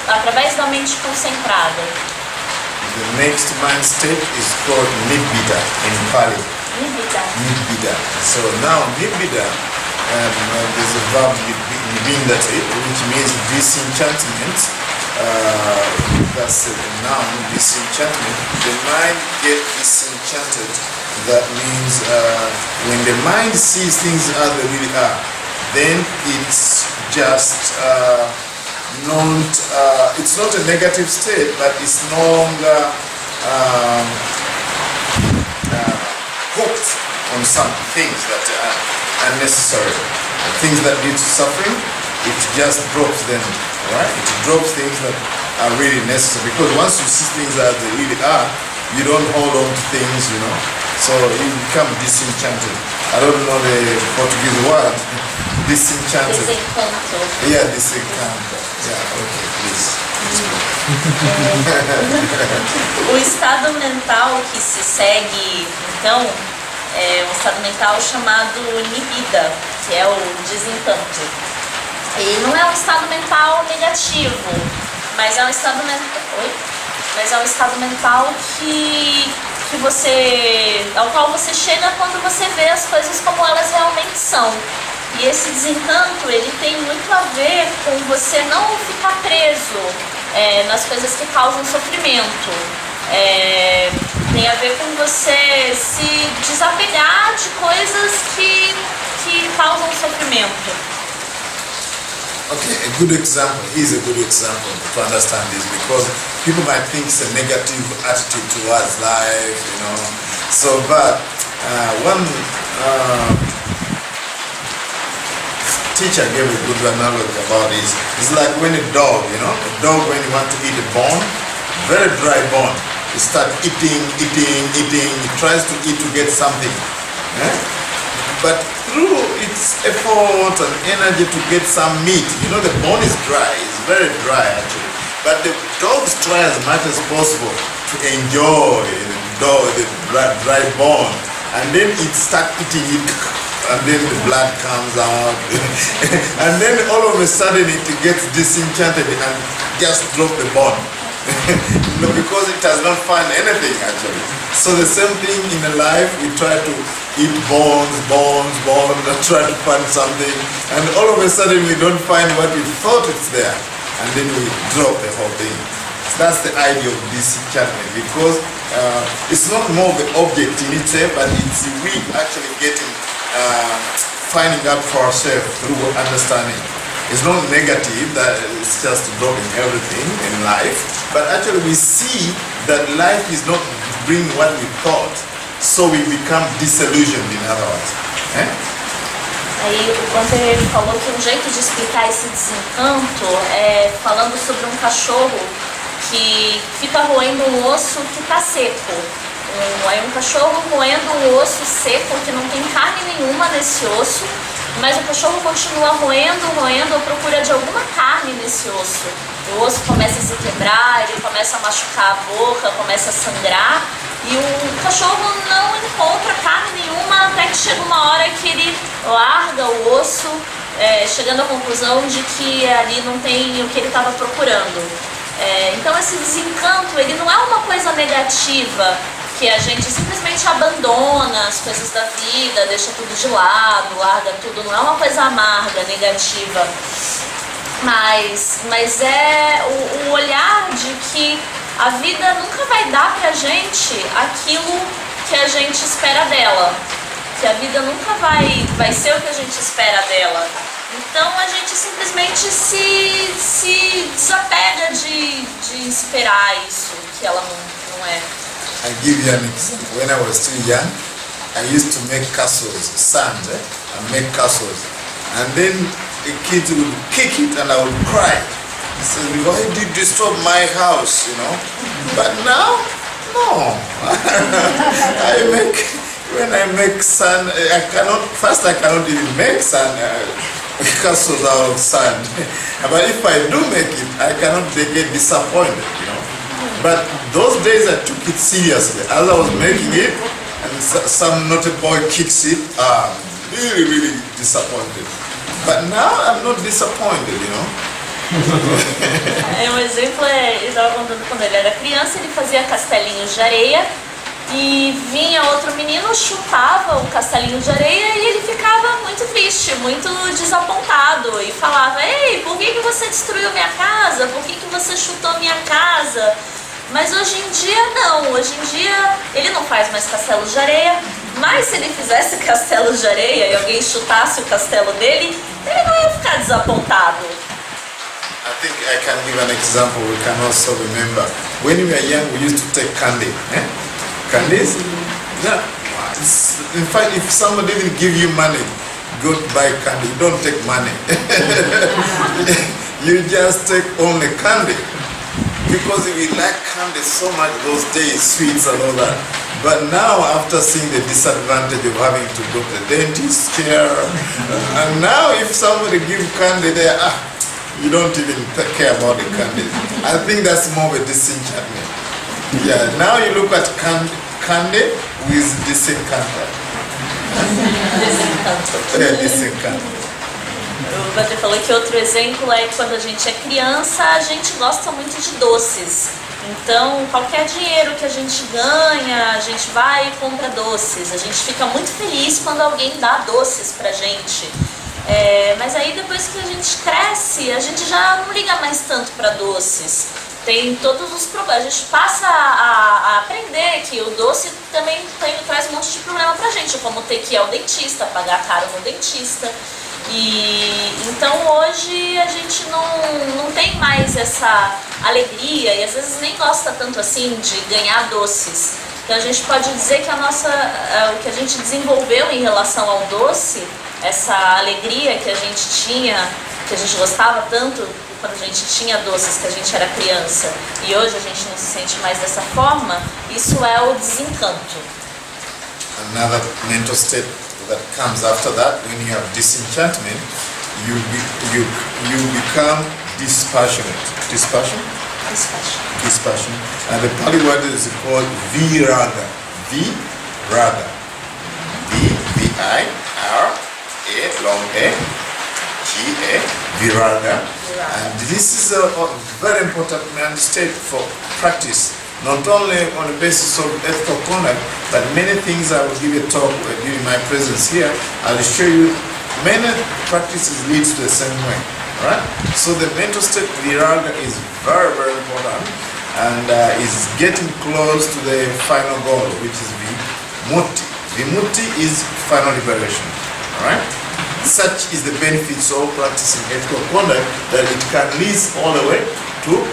através da mente concentrada. The next mind state is called Nibbida in Pali. Nibbida. So now Nibbida, there's a verb Nibbindati, which means disenchantment. That's a noun, disenchantment. The mind gets disenchanted. That means when the mind sees things as they really are, then it's just it's not a negative state, but it's no longer hooked on some things that are unnecessary. Things that lead to suffering, it just drops them, right? It drops things that are really necessary, because once you see things as they really are, you don't hold on to things, so you become disenchanted. I don't know the Portuguese word, disenchanted. Desencanto. Yeah, disencanto. Yeah, okay, please. O estado mental que se segue, então, é um estado mental chamado Nibbida, que é o desencanto. E não é um estado mental negativo, mas é um estado mental ao qual você chega quando você vê as coisas como elas realmente são. E esse desencanto, ele tem muito a ver com você não ficar preso nas coisas que causam sofrimento. Tem a ver com você se desapegar de coisas que causam sofrimento. Okay, a good example, here's a good example to understand this, because people might think it's a negative attitude towards life, So, but one teacher gave a good analogy about this. It's like when a dog, a dog when you want to eat a bone, very dry bone, you start eating, it tries to eat to get something. But through its effort and energy to get some meat, the bone is dry, it's very dry actually. But the dogs try as much as possible to enjoy the dry bone, and then it starts eating it, and then the blood comes out, and then all of a sudden it gets disenchanted and just drop the bone. Because it has not found anything actually. So the same thing in a life, we try to eat bones, and try to find something, and all of a sudden we don't find what we thought it's there, and then we drop the whole thing. That's the idea of disenchantment, because it's not more the object in itself, but it's we actually getting, finding out for ourselves through understanding. It's not negative that it's just dropping everything in life, but actually we see that life is not bringing what we thought, so we become disillusioned, in other words. Aí o Gunther falou que um jeito de explicar esse desencanto é falando sobre um cachorro que fica roendo um osso que está seco. É um cachorro roendo um osso seco que não tem carne nenhuma nesse osso, mas o cachorro continua roendo à procura de alguma carne nesse osso. O osso começa a se quebrar, ele começa a machucar a boca, começa a sangrar, e o cachorro não encontra carne nenhuma até que chega uma hora que ele larga o osso, chegando à conclusão de que ali não tem o que ele estava procurando. Então esse desencanto, ele não é uma coisa negativa, que a gente simplesmente abandona as coisas da vida, deixa tudo de lado, larga tudo, não é uma coisa amarga, negativa, mas é o olhar de que a vida nunca vai dar pra gente aquilo que a gente espera dela, que a vida nunca vai ser o que a gente espera dela. Então a gente simplesmente se desapega de esperar isso, que ela não é. I give you an example. When I was still young, I used to make castles, sand, and make castles. And then the kids would kick it and I would cry. I said, why did you disturb my house, you know? But now, no. When I make sand, I cannot even make sand, castles out of sand. But if I do make it, I cannot get disappointed, you know. But those days I took it seriously. As I was making it, and some naughty boy kicks it, I'm really disappointed. But now I'm not disappointed, you know. Um exemplo ele estava contando quando ele era criança, ele fazia castelinhos de areia e vinha outro menino, chutava o castelinho de areia e ele ficava muito triste, muito desapontado e falava: ei, por que você destruiu minha casa? Por que você chutou minha casa? Mas hoje em dia não, hoje em dia ele não faz mais castelos de areia, mas se ele fizesse castelos de areia e alguém chutasse o castelo dele, ele não ia ficar desapontado. I think I can give an example we can also remember. When we were young, we used to take candy. Candies? Yeah. In fact, if somebody didn't give you money, go to buy candy. You don't take money. You just take only candy. Because we like candy so much those days, sweets and all that. But now, after seeing the disadvantage of having to go to the dentist care, and now if somebody gives candy there, you don't even care about the candy. I think that's more of a disenchantment. Yeah, now you look at candy with disenchantment. Disenchantment. O Gunther falou que outro exemplo é quando a gente é criança, a gente gosta muito de doces. Então, qualquer dinheiro que a gente ganha, a gente vai e compra doces. A gente fica muito feliz quando alguém dá doces pra gente. Mas aí depois que a gente cresce, a gente já não liga mais tanto para doces. Tem todos os problemas. A gente passa a aprender que o doce também traz um monte de problema pra gente, como ter que ir ao dentista, pagar caro no dentista. E então hoje a gente não tem mais essa alegria e às vezes nem gosta tanto assim de ganhar doces. Então a gente pode dizer que o que a gente desenvolveu em relação ao doce, essa alegria que a gente tinha, que a gente gostava tanto quando a gente tinha doces, que a gente era criança, e hoje a gente não se sente mais dessa forma, isso é o desencanto. Another mental state that comes after that, when you have disenchantment, you become dispassionate. Dispassion? Kispasham. And the Pali word is called Viraga. Viraga. V-I-R-A, long A, G-A, Viraga. And this is a very important state for practice. Not only on the basis of ethical conduct, but many things. I will give you a talk during my presence here. I will show you many practices leads to the same way. Right? So the mental state Viraga is very, very important and is getting close to the final goal, which is Vimutti. Vimutti is final liberation. Right? Such is the benefits of practicing ethical conduct that it can lead all the way to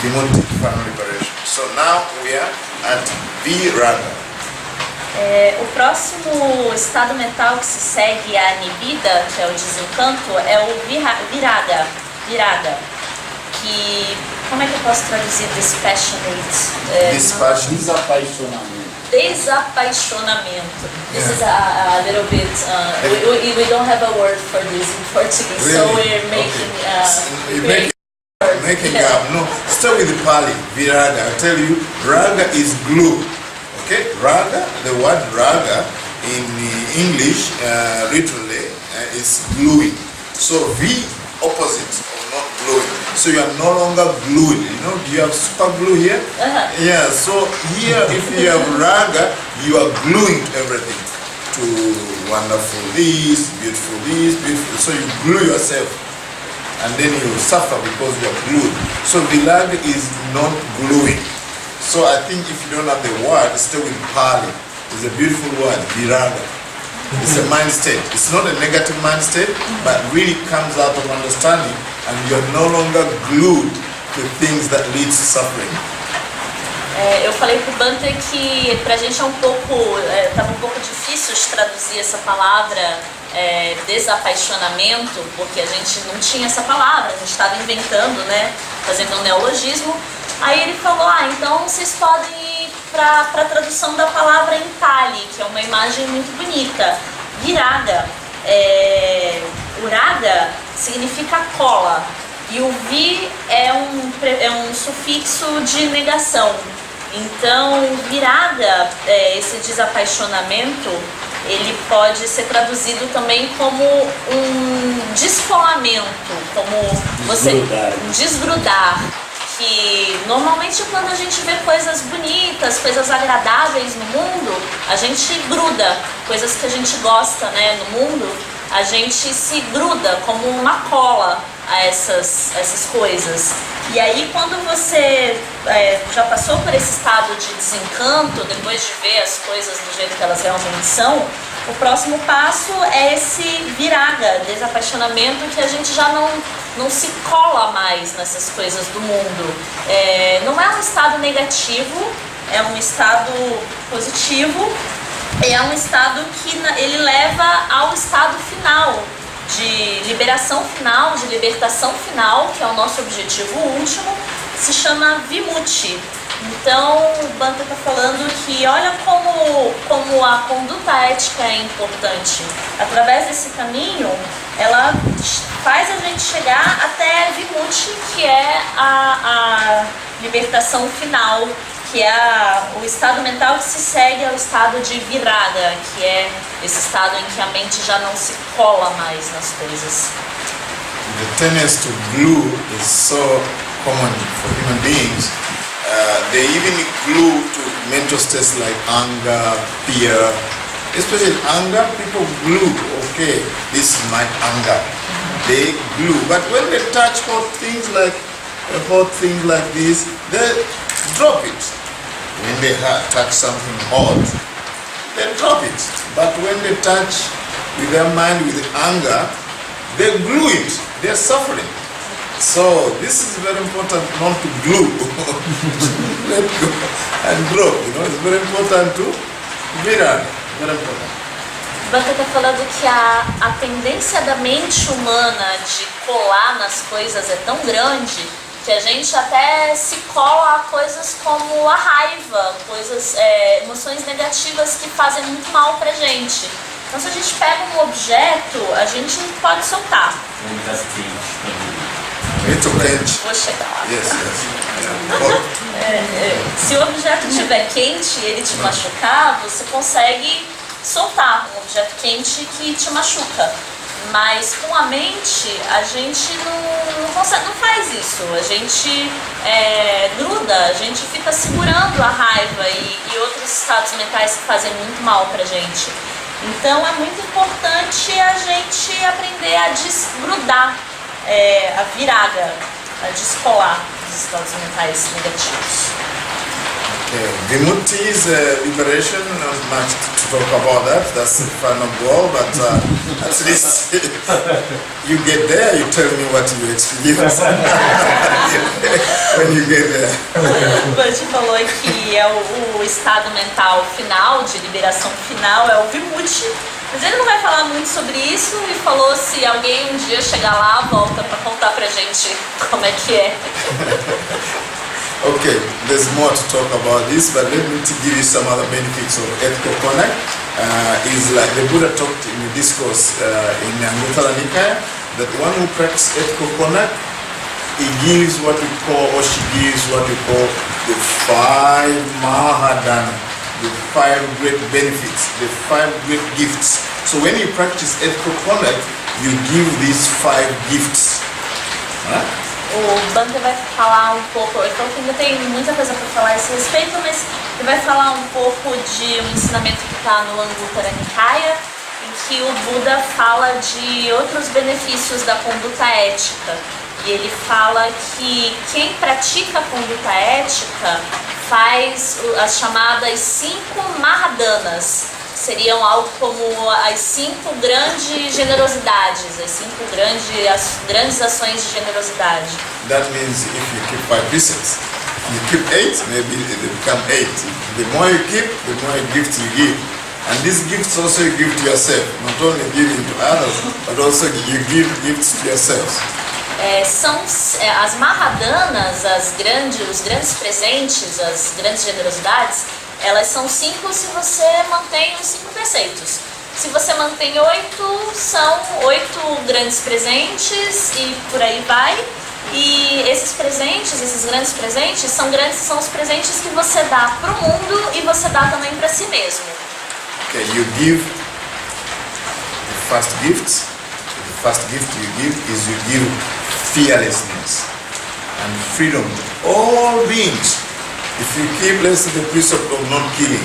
Vimutti, final liberation. So now we are at Viraga. O próximo estado mental que se segue a Nibbida, que é o desencanto, é o Viraga. Que, como é que eu posso traduzir dispassionate? Desapaixonamento. This is a little bit, we don't have a word for this in Portuguese, Really? so we're making, Making up. No, start with the Pali, Viraga. I tell you, Raga is glue. Okay, Raga, the word Raga in English, literally, is gluing. So V opposite of not gluing. So you are no longer gluing. You know, do you have super glue here? Yeah, so here if you have Raga, you are gluing everything to wonderful this, beautiful this, beautiful. So you glue yourself. And then you suffer because you are glued. So Viraga is not gluing. So I think if you don't have the word, stay with Pali. It's a beautiful word, Viraga. It's a mind state. It's not a negative mind state, but really comes out of understanding, and you're no longer glued to things that lead to suffering. Eu falei pro Bante que pra gente é um pouco, tava um pouco difícil de traduzir essa palavra desapaixonamento, porque a gente não tinha essa palavra, a gente estava inventando, né, fazendo um neologismo. Aí ele falou, então vocês podem ir para a tradução da palavra em Pali, que é uma imagem muito bonita. Viraga. Uraga significa cola, e o vi é um sufixo de negação. Então, viraga, esse desapaixonamento, ele pode ser traduzido também como um descolamento, como você desgrudar. Que normalmente quando a gente vê coisas bonitas, coisas agradáveis no mundo, a gente gruda, coisas que a gente gosta, né, no mundo, a gente se gruda como uma cola a essas coisas. E aí quando você já passou por esse estado de desencanto, depois de ver as coisas do jeito que elas realmente são, o próximo passo é esse viraga, desapaixonamento, que a gente já não se cola mais nessas coisas do mundo. Não é um estado negativo, é um estado positivo, é um estado que ele leva ao estado final, de liberação final, de libertação final, que é o nosso objetivo último, se chama Vimutti. Então o Bante está falando que olha como a conduta ética é importante. Através desse caminho, ela faz a gente chegar até Vimutti, que é a libertação final, que é o estado mental que se segue ao estado de Viraga, que é esse estado em que a mente já não se cola mais nas coisas. The tendency to glue is so common for human beings. They even glue to mental states like anger, fear. Especially anger, people glue, okay, this is my anger. They glue. But when they touch hot things like this, they drop it. When they touch something hot, they drop it. But when they touch with their mind, with anger, they glue it. They're suffering. So this is very important not to glue. Let go and drop. It's very important to virar. Very important. Bante está falando que a tendência da mente humana de colar nas coisas é tão grande que a gente até se cola a coisas como a raiva, emoções negativas que fazem muito mal pra gente. Então se a gente pega um objeto, a gente não pode soltar. objeto quente. Vou chegar lá. Yes, yes. Yeah. Se o objeto estiver quente e ele te machucar, você consegue soltar um objeto quente que te machuca. Mas com a mente, a gente não consegue, não faz isso. A gente gruda, a gente fica segurando a raiva e outros estados mentais que fazem muito mal pra gente. Então é muito importante a gente aprender a desgrudar a viraga, a descolar dos estados mentais negativos. Vimutti is liberation, not much to talk about that, that's the final goal, but at least you get there, you tell me what you experience when you get there. O Bud falou que o estado mental final, de liberação final, é o Vimutti, mas ele não vai falar muito sobre isso e falou se alguém um dia chegar lá, volta para contar pra gente como é que é. Okay, there's more to talk about this, but let me give you some other benefits of ethical conduct. Is like the Buddha talked in the discourse in Anguttara Nikaya, that the one who practices ethical conduct, he gives what we call, or she gives what we call the 5 Mahadana, the 5 great benefits, the 5 great gifts. So when you practice ethical conduct, you give these 5 gifts. Huh? O Bhante vai falar um pouco, eu falou que ainda tem muita coisa para falar a esse respeito, mas ele vai falar um pouco de um ensinamento que está no Anguttara Nikaya, em que o Buda fala de outros benefícios da conduta ética. E ele fala que quem pratica a conduta ética faz as chamadas 5 Mahadanas. Seriam algo como as 5 grandes generosidades, as 5 grandes ações de generosidade. That means if you keep 5 precepts, you keep 8, maybe they become 8. The more you keep, the more gifts you give. And these gifts also you give to yourself, not only giving to others, but also you give gifts to yourselves. São as Mahadanas, os grandes presentes, as grandes generosidades. Elas são 5 se você mantém os 5 preceitos. Se você mantém 8, são 8 grandes presentes e por aí vai. E esses presentes, esses grandes presentes, são os presentes que você dá para o mundo e você dá também para si mesmo. Okay, you give the first gift. The first gift you give is you give fearlessness and freedom to all beings. If you keep, let's say, the precept of not killing,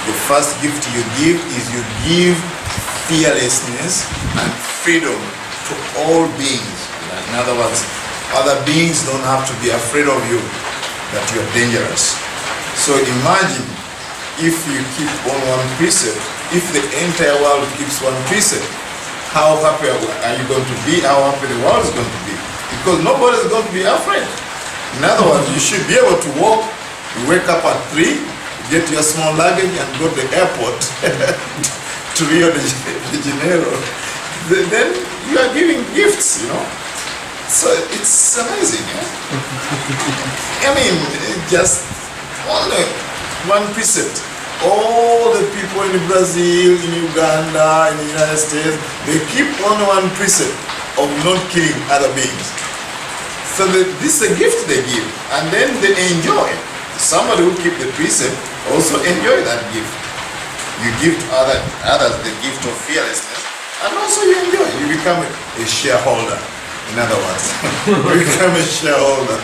the first gift you give is you give fearlessness and freedom to all beings. In other words, other beings don't have to be afraid of you, that you are dangerous. So imagine if you keep on one precept, if the entire world keeps one precept, how happy are you going to be? How happy the world is going to be? Because nobody is going to be afraid. In other words, you should be able to walk, you wake up at 3, get your small luggage and go to the airport to Rio de Janeiro. Then you are giving gifts, you know. So it's amazing. I mean, just one precept. All the people in Brazil, in Uganda, in the United States, they keep only one precept of not killing other beings. So this is a gift they give, and then they enjoy. Somebody who keep the precept also enjoy that gift. You give to others the gift of fearlessness, and also you enjoy. You become a shareholder. In other words, you become a shareholder.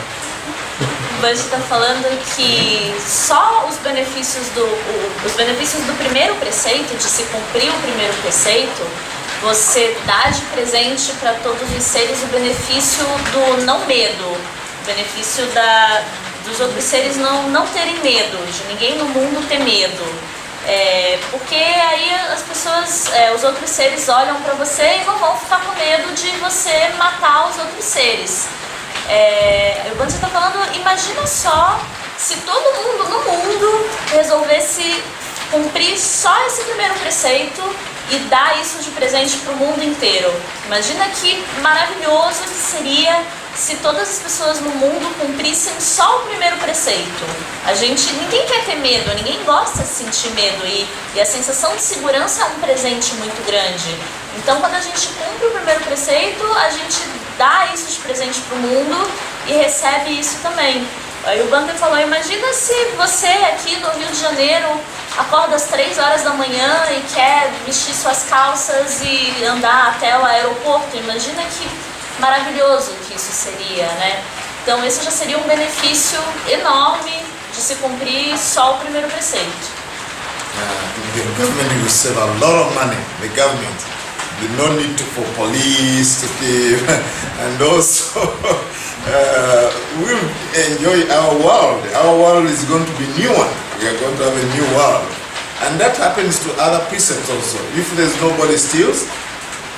O Bud está falando que só os benefícios do primeiro preceito, de se cumprir o primeiro preceito, você dá de presente para todos os seres o benefício do não medo, o benefício dos outros seres não terem medo, de ninguém no mundo ter medo. Porque aí as pessoas, os outros seres olham para você e não vão ficar com medo de você matar os outros seres. O Bante está falando, imagina só se todo mundo no mundo resolvesse cumprir só esse primeiro preceito e dar isso de presente para o mundo inteiro. Imagina que maravilhoso que seria se todas as pessoas no mundo cumprissem só o primeiro preceito. Ninguém quer ter medo, ninguém gosta de sentir medo e a sensação de segurança é um presente muito grande. Então, quando a gente cumpre o primeiro preceito, a gente dá isso de presente para o mundo e recebe isso também. Aí o Bante falou, imagina se você aqui no Rio de Janeiro acorda às 3 horas da manhã e quer vestir suas calças e andar até o aeroporto. Imagina que maravilhoso que isso seria, né? Então esse já seria um benefício enorme de se cumprir só o primeiro preceito. The government will save a lot of money. The government, there's no need for police to give, and also we'll enjoy our world. Our world is going to be new one. We are going to have a new world, and that happens to other precepts also. If there's nobody steals,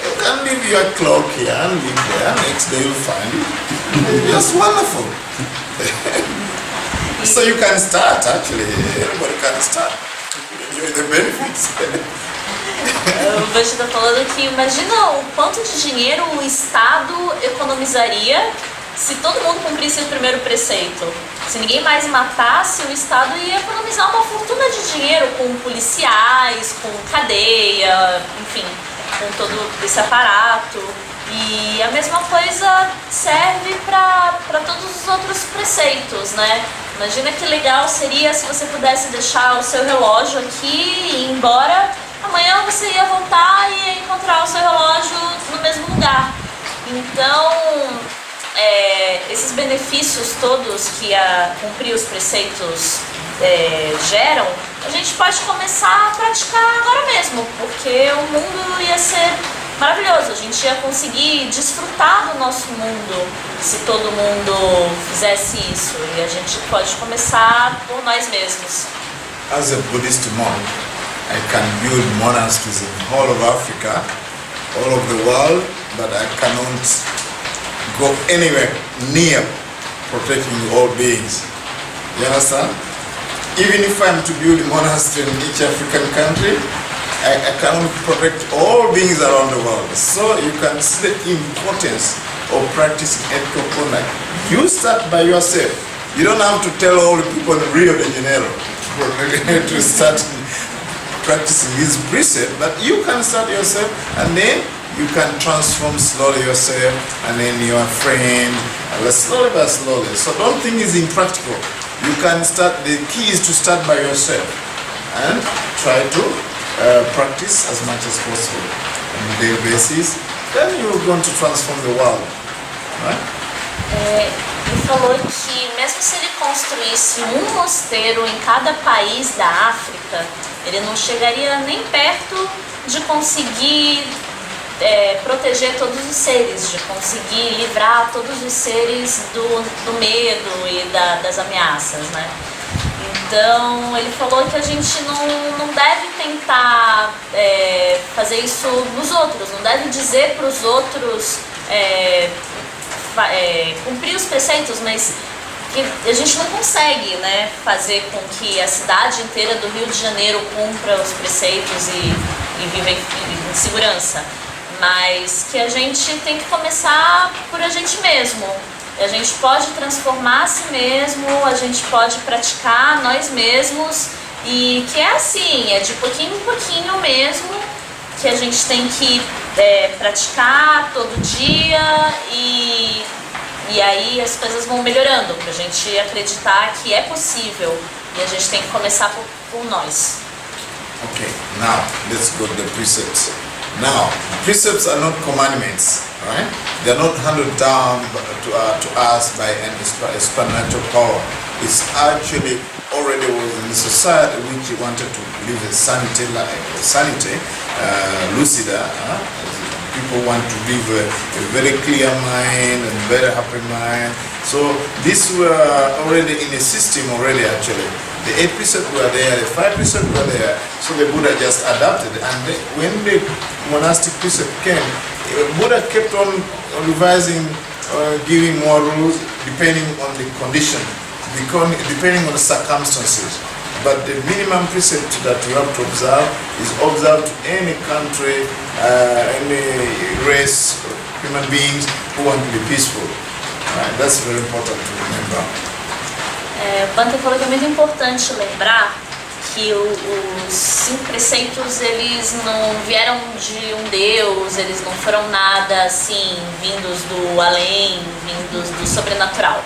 you can leave your cloak here and leave there. Next day you'll find it. It's just wonderful. So you can start actually. Everybody can start. Enjoy the benefits. O Bante está falando que imagina o quanto de dinheiro o Estado economizaria se todo mundo cumprisse o primeiro preceito. Se ninguém mais matasse, o Estado ia economizar uma fortuna de dinheiro com policiais, com cadeia, enfim, com todo esse aparato. E a mesma coisa serve para todos os outros preceitos, né? Imagina que legal seria se você pudesse deixar o seu relógio aqui e ir embora. Amanhã você ia voltar e ia encontrar o seu relógio no mesmo lugar. Então, esses benefícios todos que cumprir os preceitos geram, a gente pode começar a praticar agora mesmo, porque o mundo ia ser maravilhoso, a gente ia conseguir desfrutar do nosso mundo se todo mundo fizesse isso, e a gente pode começar por nós mesmos. As a Buddhist monk, I can build monasteries in all of Africa, all of the world, but I cannot go anywhere near protecting all beings. You understand? Even if I'm to build a monastery in each African country, I cannot protect all beings around the world. So you can see the importance of practicing ethical conduct. You start by yourself. You don't have to tell all the people in Rio de Janeiro to start practicing his precept, but you can start yourself, and then you can transform slowly yourself, and then your friend, slowly by slowly. So don't think it's impractical. You can start, the key is to start by yourself and try to practice as much as possible on a daily basis. Then you're going to transform the world. Right? Ele falou que mesmo se ele construísse um mosteiro em cada país da África, ele não chegaria nem perto de conseguir proteger todos os seres, de conseguir livrar todos os seres do medo e das ameaças, né? Então ele falou que a gente não deve tentar fazer isso nos outros, não deve dizer para os outros cumprir os preceitos, mas que a gente não consegue, né, fazer com que a cidade inteira do Rio de Janeiro cumpra os preceitos e viva em segurança, mas que a gente tem que começar por a gente mesmo. A gente pode transformar a si mesmo, a gente pode praticar nós mesmos, e que é assim, é de pouquinho em pouquinho mesmo, que a gente tem que praticar todo dia, e aí as coisas vão melhorando, pra gente acreditar que é possível, e a gente tem que começar por nós. Okay, now let's go to the precepts. Now, precepts are not commandments, right? They are not handed down to us by an supernatural power. It's actually already was in the society which wanted to live a sanity life, lucida. People want to live a very clear mind and very happy mind. So these were already in a system already actually. The 8 precepts were there, the 5 precepts were there, so the Buddha just adapted. And when the monastic precept came, Buddha kept on revising, giving more rules depending on the condition, depending on the circumstances. But the minimum precept that you have to observe is observed to any country, any race, human beings who want to be peaceful. Right? That's very important to remember. O Bante falou que é muito importante lembrar que os 5 preceitos, eles não vieram de um Deus, eles não foram nada assim, vindos do além, vindos do sobrenatural.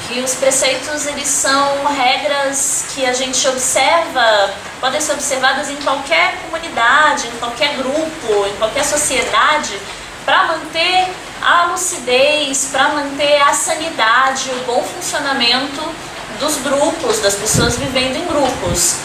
Que os preceitos, eles são regras que a gente observa, podem ser observadas em qualquer comunidade, em qualquer grupo, em qualquer sociedade, para manter a lucidez, para manter a sanidade, o bom funcionamento dos grupos, das pessoas vivendo em grupos.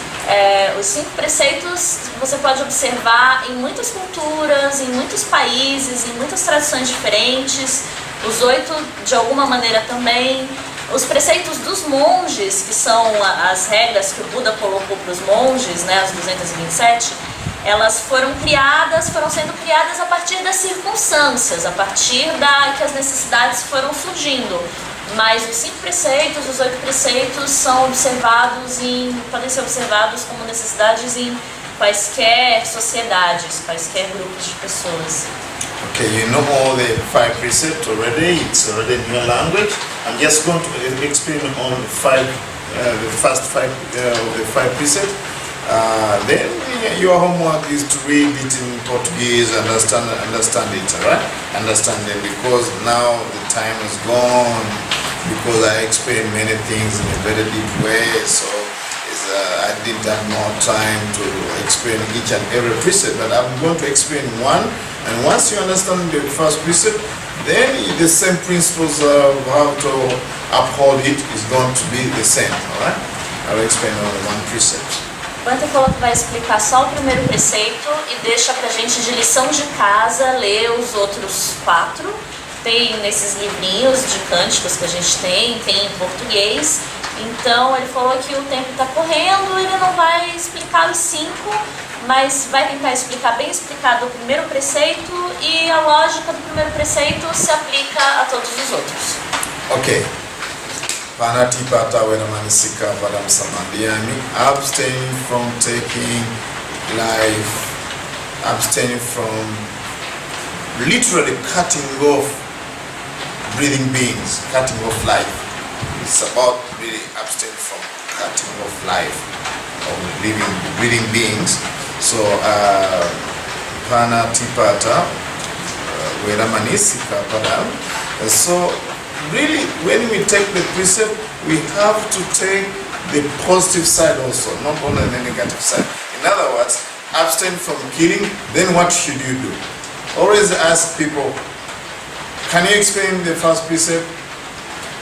Os 5 preceitos você pode observar em muitas culturas, em muitos países, em muitas tradições diferentes. Os 8 de alguma maneira também. Os preceitos dos monges, que são as regras que o Buda colocou para os monges, né, as 227, elas foram sendo criadas a partir das circunstâncias, a partir que as necessidades foram surgindo. Mas os 5 preceitos, os 8 preceitos são podem ser observados como necessidades em quaisquer sociedades, quaisquer grupos de pessoas. Okay, you know all the 5 precepts already. It's already in your language. I'm just going to explain on the first 5 of the 5 precepts. Then your homework is to read it in Portuguese, understand it, alright? Understand it, because now the time is gone, because I explain many things in a very deep way, so I didn't have more time to explain each and every precept, but I'm going to explain one, and once you understand the first precept, then the same principles of how to uphold it is going to be the same, alright? I'll explain only one precept. O Bhante falou que vai explicar só o primeiro preceito e deixa pra gente de lição de casa ler os outros 4. Tem nesses livrinhos de cânticos que a gente tem em português. Então ele falou que o tempo está correndo, ele não vai explicar os 5, mas vai tentar explicar bem explicado o primeiro preceito, e a lógica do primeiro preceito se aplica a todos os outros. Ok. Panatipata Vedamanisika Padam Samadhyami, abstaining from taking life, abstaining from literally cutting off breathing beings, cutting off life. It's about really abstaining from cutting off life of breathing beings. So Panatipata Vedamanisika Padam. So really, when we take the precept, we have to take the positive side also, not only the negative side. In other words, abstain from killing, then what should you do? Always ask people, can you explain the first precept?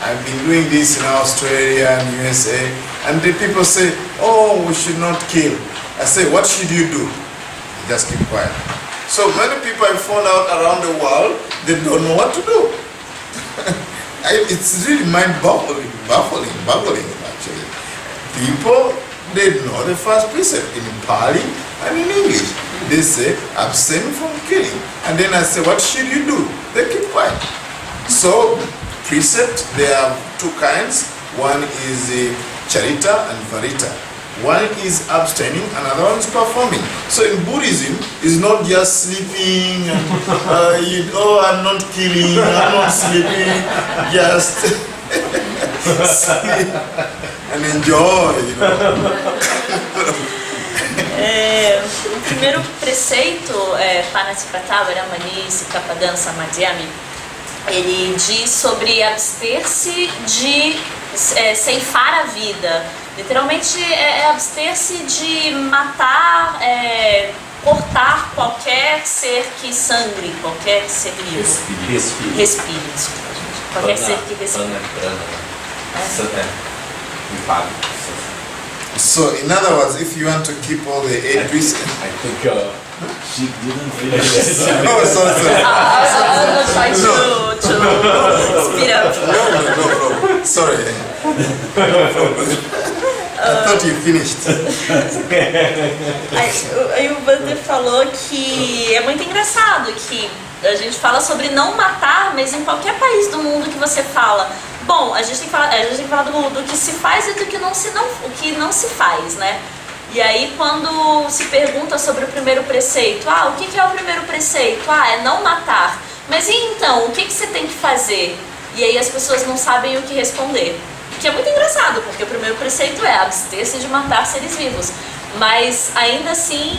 I've been doing this in Australia and USA, and the people say, oh, we should not kill. I say, what should you do? You just keep quiet. So many people I found out around the world, they don't know what to do. It's really mind-boggling, actually. People, they know the first precept in Pali and in English. They say, abstain from killing. And then I say, what should you do? They keep quiet. So, precept, there are 2 kinds. One is charita and varita. One is abstaining, another one is performing. So in Buddhism, it's not just sleeping and I'm not killing, I'm not sleeping, just sleep and enjoy, O primeiro preceito, Panatipata Vedamani Sikkhapadam Samadhyami, ele diz sobre abster-se de ceifar a vida. Literalmente abster-se de matar, cortar qualquer ser que sangre, qualquer ser vivo. Respire, desculpa, gente. Qualquer ser que respire. So, in other words, if you want to keep all the 8 precepts... I think she didn't finish it. Oh, sorry. I'm trying to speed up. No problem. Sorry. I thought you finished. Aí o Bhante falou que é muito engraçado que a gente fala sobre não matar, mas em qualquer país do mundo que você fala, bom, a gente tem que falar do que se faz e do que não se faz, né? E aí quando se pergunta sobre o primeiro preceito, o que é o primeiro preceito? É não matar. Mas e então, o que você tem que fazer? E aí as pessoas não sabem o que responder. Que é muito engraçado, porque o primeiro preceito é abster-se de matar seres vivos. Mas ainda assim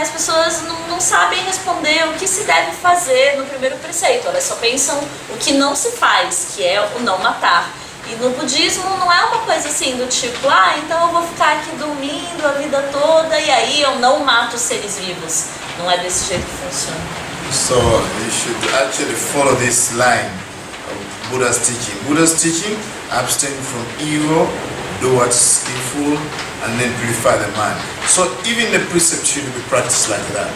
as pessoas não sabem responder o que se deve fazer no primeiro preceito. Elas só pensam o que não se faz, que é o não matar. E no budismo não é uma coisa assim do tipo, então eu vou ficar aqui dormindo a vida toda e aí eu não mato seres vivos. Não é desse jeito que funciona. So you should actually follow this line of Buddha's teaching. Buddha's teaching, abstain from evil, do what's skillful, and then purify the mind. So even the precepts should be practiced like that.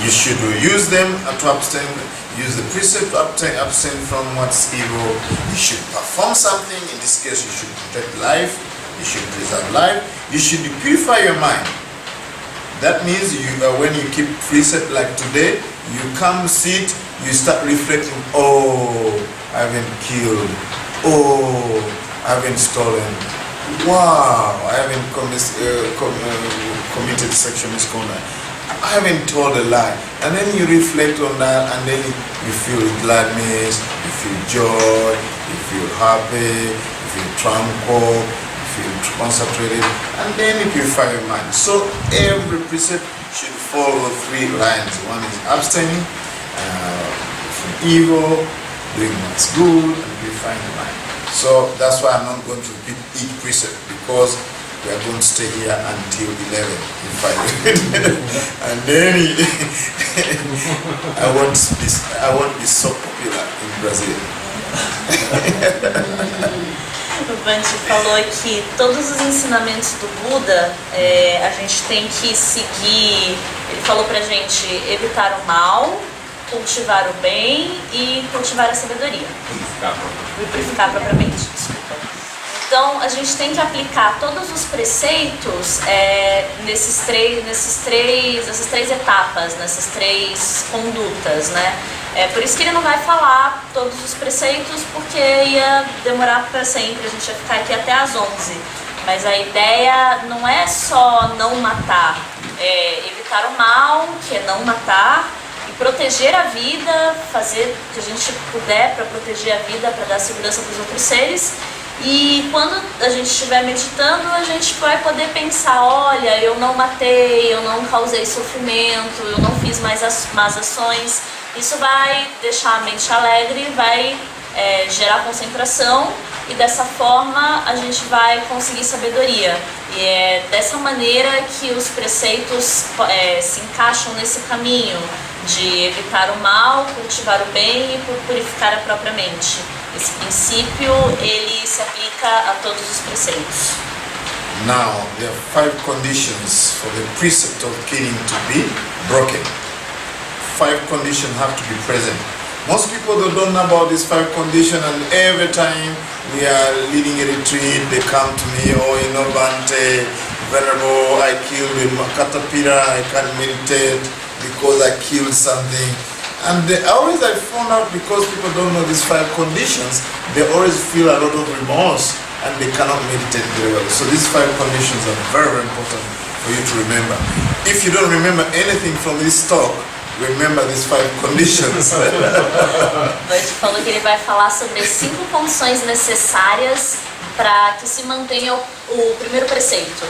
You should use them to abstain. Use the precept to abstain from what's evil. You should perform something. In this case, you should protect life. You should preserve life. You should purify your mind. That means when you keep precept like today, you come sit, you start reflecting. Oh, I haven't killed. Oh, I haven't stolen. Wow, I haven't committed sexual misconduct. I haven't told a lie. And then you reflect on that, and then you feel gladness, you feel joy, you feel happy, you feel tranquil, you feel concentrated, and then you purify your mind. So every precept should follow 3 lines. One is abstaining from evil, doing what's good, and purifying the mind. So that's why I'm not going to repeat each precept, because we are going to stay here until 11 if I and then I won't be so popular in Brazil. O Bhante falou que todos os ensinamentos do Buda a gente tem que seguir. Ele falou pra gente evitar o mal, cultivar o bem e cultivar a sabedoria. Purificar propriamente, desculpa. Então a gente tem que aplicar todos os preceitos nessas três etapas, nessas 3 condutas, né? Por isso que ele não vai falar todos os preceitos, porque ia demorar para sempre, a gente ia ficar aqui até às 11. Mas a ideia não é só não matar, evitar o mal, que é não matar, e proteger a vida, fazer o que a gente puder para proteger a vida, para dar segurança para os outros seres. E quando a gente estiver meditando, a gente vai poder pensar, olha, eu não matei, eu não causei sofrimento, eu não fiz mais más ações. Isso vai deixar a mente alegre, vai gerar concentração e dessa forma a gente vai conseguir sabedoria. E é dessa maneira que os preceitos se encaixam nesse caminho de evitar o mal, cultivar o bem e purificar a própria mente. Esse princípio, ele se aplica a todos os preceitos. Now, there are 5 conditions for the precept of killing to be broken. 5 conditions have to be present. Most people don't know about these 5 conditions, and every time we are leading a retreat, they come to me, Bhante, Venerable, I killed a caterpillar, I can't meditate because I killed something. And I found out, because people don't know these 5 conditions, they always feel a lot of remorse and they cannot meditate very well. So these 5 conditions are very, very important for you to remember. If you don't remember anything from this talk, remember these 5 conditions. Ele falou que ele vai falar sobre as 5 condições necessárias para que se mantenha o primeiro preceito.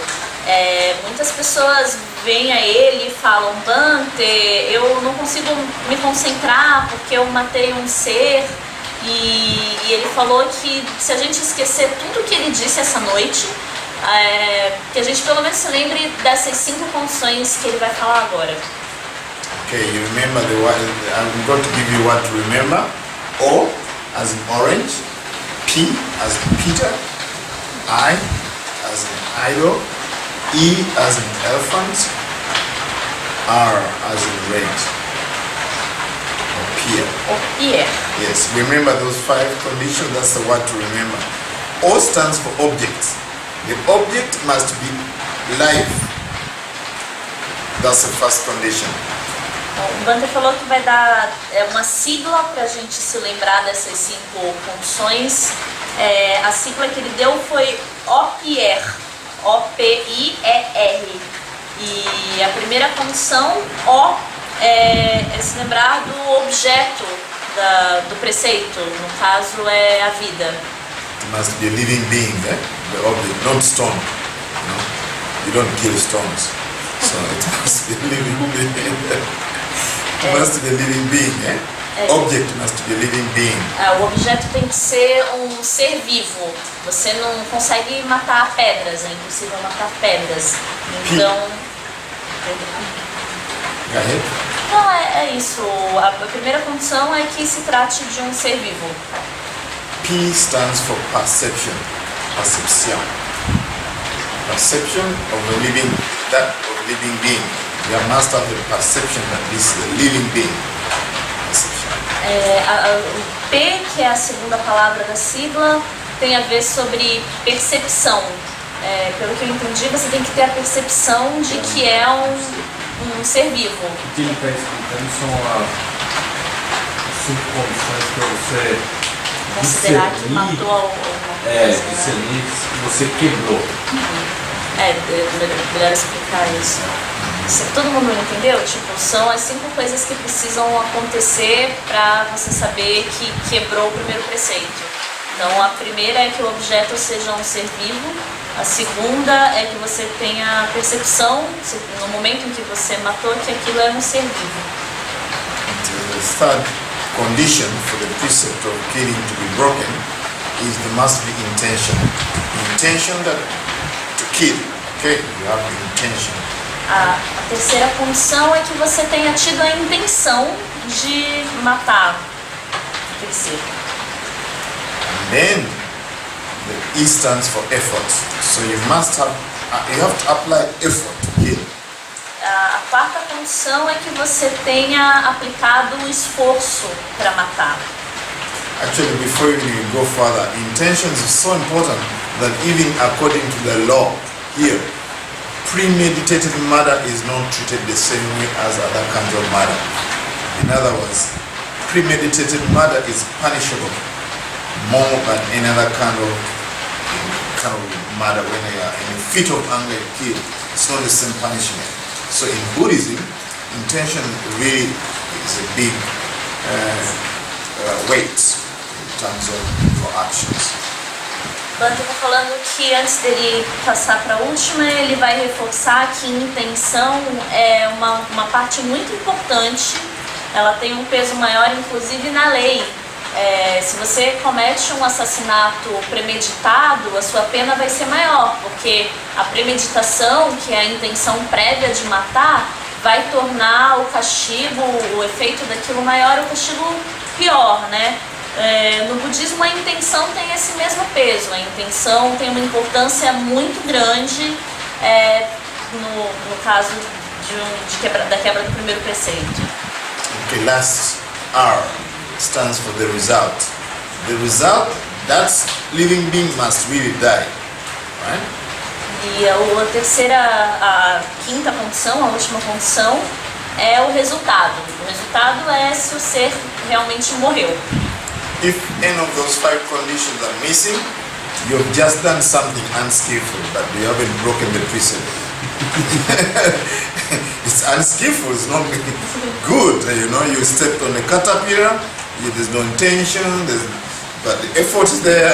Muitas pessoas vêm a ele e falam, Bhante, eu não consigo me concentrar porque eu matei um ser. E ele falou que se a gente esquecer tudo que ele disse essa noite, que a gente pelo menos se lembre dessas 5 condições que ele vai falar agora. Okay, you remember I'm going to give you what to remember. O as in orange, P as in Peter, I as in idol, E as in elephant, R as in red, or pear. Yes, remember those 5 conditions, that's the word to remember. O stands for object. The object must be live. That's the first condition. O Bhante falou que vai dar uma sigla para a gente se lembrar dessas 5 condições. A sigla que ele deu foi OPIER, O-P-I-E-R. E a primeira condição, O, é se lembrar do objeto do preceito, no caso é a vida. It must be a living being, the object, not stone. You don't kill stones. So it must be a living being. It must be a living being. Object must be a living being. O objeto tem que ser um ser vivo. Você não consegue matar pedras, é impossível matar pedras. Então... Go ahead. Não, é isso. A primeira condição é que se trate de um ser vivo. P stands for perception. Percepção. Perception of a living, that of a living being. You must have the perception that this is a living being. Perception. O P, que é a segunda palavra da sigla, tem a ver sobre percepção. Pelo que eu entendi, você tem que ter a percepção de que é um ser vivo. O que ele está explicando são as 5 condições para você Considerar que matou alguma coisa. discernir que você quebrou. Melhor explicar isso. Todo mundo entendeu? Tipo, são as 5 coisas que precisam acontecer para você saber que quebrou o primeiro preceito. Então, a primeira é que o objeto seja um ser vivo. A segunda é que você tenha a percepção, no momento em que você matou, que aquilo é um ser vivo. The third condition for the precept of killing to be broken is there must be intention. Intention that to kill. Okay, you have the intention. A terceira condição é que você tenha tido a intenção de matar. Terceiro. And then the E stands for effort. So you must have, you have to apply effort to kill. A quarta condição é que você tenha aplicado o esforço para matar. Actually, before you go further, intentions is so important that even according to the law here, premeditated murder is not treated the same way as other kinds of murder. In other words, premeditated murder is punishable more than any other kind of murder. When you are in a fit of anger, you kill. It's not the same punishment. So in Buddhism, intention really is a big weight in terms of your actions. Bando está falando que antes dele passar para a última, ele vai reforçar que intenção é uma parte muito importante. Ela tem um peso maior, inclusive na lei. Se você comete um assassinato premeditado, a sua pena vai ser maior, porque a premeditação, que é a intenção prévia de matar, vai tornar o castigo, o efeito daquilo maior, o castigo pior, né? No budismo, a intenção tem esse mesmo peso. A intenção tem uma importância muito grande no caso da quebra do primeiro preceito. Okay, last R stands for the result. The result, that's living being must really die, right? E a quinta condição, a última condição, é o resultado. O resultado é se o ser realmente morreu. If any of those 5 conditions are missing, you've just done something unskillful, but you haven't broken the precept. It's unskillful, it's not good. You stepped on a caterpillar, there's no intention, but the effort is there.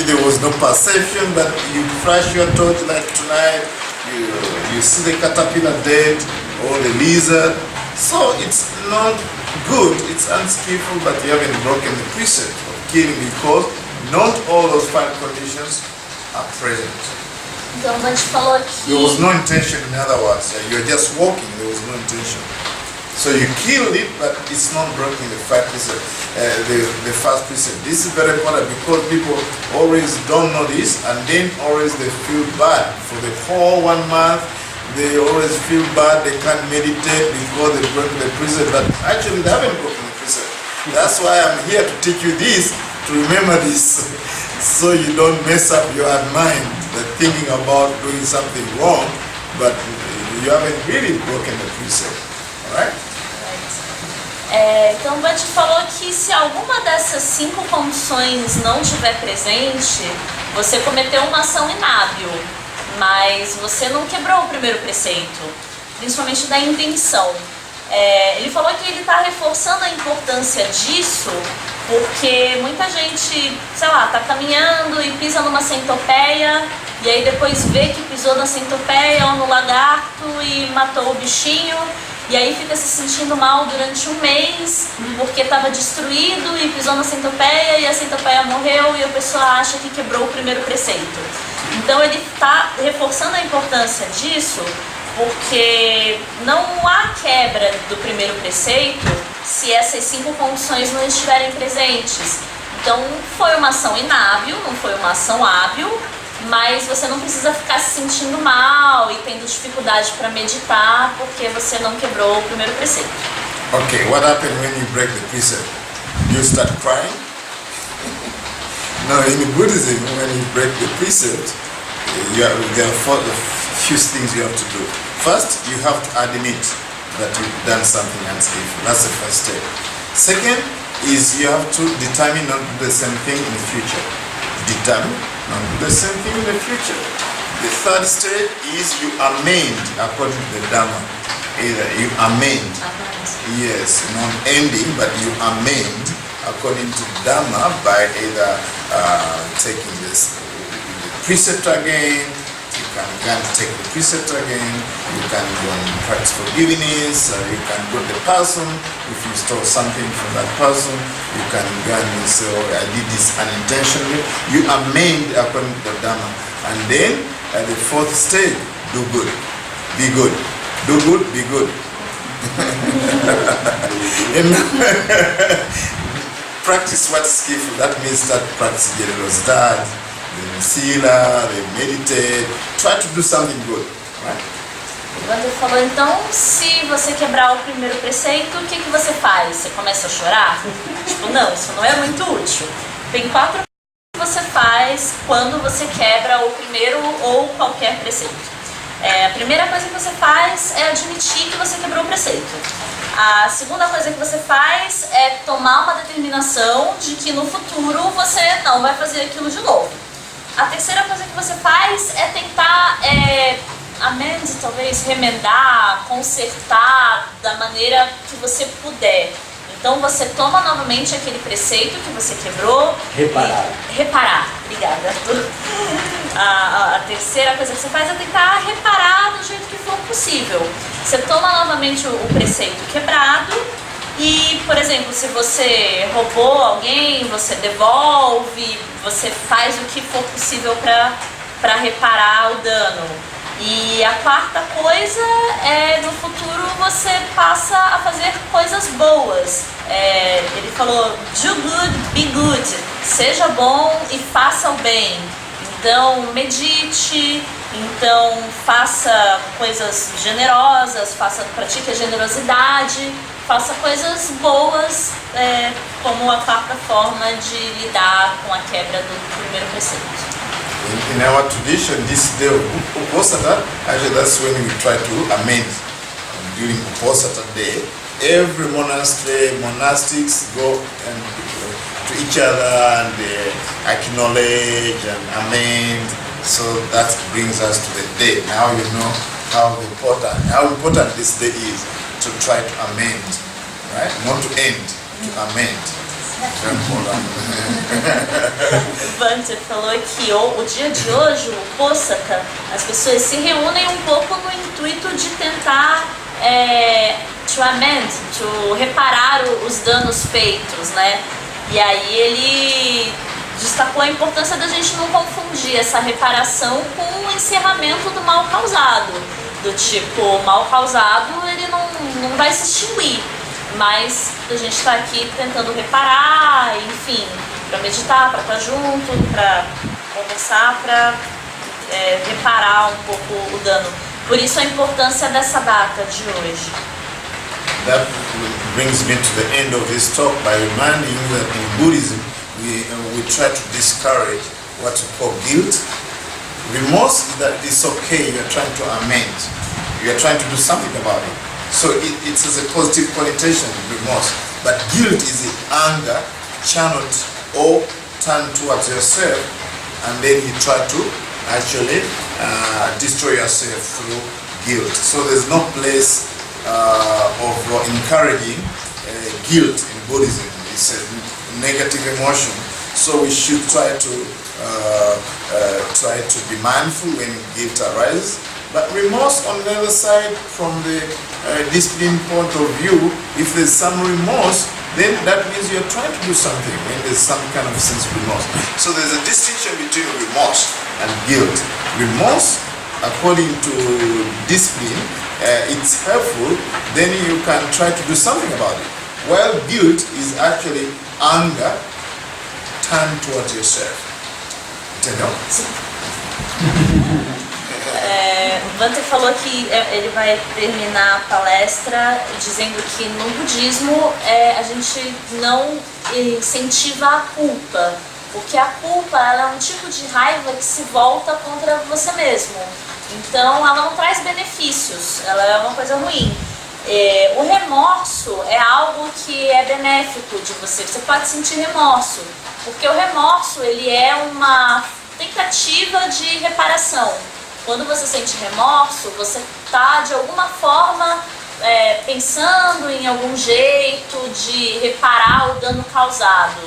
There was no perception, but you flash your torch like tonight, you see the caterpillar dead, or the lizard. So it's not good, it's unskillful, but you haven't broken the precept of killing because not all those 5 conditions are present. Então, a gente falou aqui... There was no intention, in other words. You're just walking, there was no intention. So you killed it, but it's not breaking the 5 precept, the first precept. This is very important because people always don't know this, and then always they feel bad. For the whole 1 month, they always feel bad, they can't meditate because they broke the precept, but actually they haven't broken the precept. That's why I'm here to teach you this, to remember this, so you don't mess up your mind, that thinking about doing something wrong, but you haven't really broken the precept, alright? Então, o Bud falou que se alguma dessas 5 condições não estiver presente, você cometeu uma ação inábil, mas você não quebrou o primeiro preceito, principalmente da intenção. Ele falou que ele está reforçando a importância disso Porque muita gente, sei lá, tá caminhando e pisa numa centopeia e aí depois vê que pisou na centopeia ou no lagarto e matou o bichinho e aí fica se sentindo mal durante um mês porque estava destruído e pisou na centopeia e a centopeia morreu e a pessoa acha que quebrou o primeiro preceito. Então ele está reforçando a importância disso porque não há quebra do primeiro preceito se essas 5 condições não estiverem presentes. Então foi uma ação inábil, não foi uma ação hábil, mas você não precisa ficar se sentindo mal e tendo dificuldade para meditar porque você não quebrou o primeiro preceito. Okay, what happens when you break the precept? You start crying? No, in Buddhism, when you break the precept, there are few things you have to do. First, you have to admit that you've done something unskillful. That's the first step. Second is you have to determine not to do the same thing in the future. Determine not to do the same thing in the future. The third step is you amend according to the Dhamma. Either you amend, yes, not ending, but you amend according to Dhamma by either taking this precept again. You can go and take the precept again, you can go and practice forgiveness, or you can go to the person, if you stole something from that person, you can go and say, oh, I did this unintentionally. You amend according to the Dhamma. And then, at the fourth stage, do good. Be good. Do good, be good. Practice what's skillful. That means start practicing generosity. They sila, they meditate, try to do something good, right? O Wander falou, então, se você quebrar o primeiro preceito, o que você faz? Você começa a chorar? Tipo, não, isso não é muito útil. Tem 4 coisas que você faz quando você quebra o primeiro ou qualquer preceito. A primeira coisa que você faz é admitir que você quebrou o preceito. A segunda coisa que você faz é tomar uma determinação de que no futuro você não vai fazer aquilo de novo. A terceira coisa que você faz é tentar amend, talvez remendar, consertar da maneira que você puder. Então você toma novamente aquele preceito que você quebrou. Reparar. Obrigada. A terceira coisa que você faz é tentar reparar do jeito que for possível. Você toma novamente o preceito quebrado. E, por exemplo, se você roubou alguém, você devolve, você faz o que for possível para reparar o dano. E a quarta coisa é, no futuro, você passa a fazer coisas boas. Ele falou, do good, be good. Seja bom e faça o bem. Então, medite, então faça coisas generosas, pratique a generosidade. Faça coisas boas, como a quarta forma de lidar com a quebra do primeiro preceito. In our tradition, this day of Uposatha, actually that's when we try to amend. During Uposatha day, every monastics go and to each other and acknowledge and amend. So that brings us to the day. Now you know how important this day is. To try to amend, right? Not to end, to amend. Very important. O Wander falou que o dia de hoje, o Uposatha, as pessoas se reúnem um pouco no intuito de tentar to amend, to reparar os danos feitos, né? E aí ele destacou a importância da gente não confundir essa reparação com o encerramento do mal causado. Do tipo, o mal causado ele não vai se extinguir, mas a gente está aqui tentando reparar, enfim, para meditar, para estar junto, para conversar, para reparar um pouco o dano. Por isso a importância dessa data de hoje. That brings me to the end of this talk by reminding you that in Buddhism we try to discourage what we call guilt. Remorse is that it's okay, you're trying to amend, you're trying to do something about it. So it is a positive connotation, remorse. But guilt is the anger channeled or turned towards yourself, and then you try to actually destroy yourself through guilt. So there's no place of encouraging guilt in Buddhism. It's negative emotion. So we should try to be mindful when guilt arises. But remorse, on the other side, from the discipline point of view, if there's some remorse, then that means you're trying to do something when there's some kind of sense of remorse. So there's a distinction between remorse and guilt. Remorse, according to discipline, it's helpful, then you can try to do something about it. While guilt is actually anger turned towards yourself. Entendeu? O Bhante falou que ele vai terminar a palestra dizendo que no budismo a gente não incentiva a culpa, porque a culpa ela é um tipo de raiva que se volta contra você mesmo. Então ela não traz benefícios, ela é uma coisa ruim. O remorso é algo que é benéfico de você. Você pode sentir remorso, porque o remorso ele é uma tentativa de reparação. Quando você sente remorso, você está de alguma forma pensando em algum jeito de reparar o dano causado.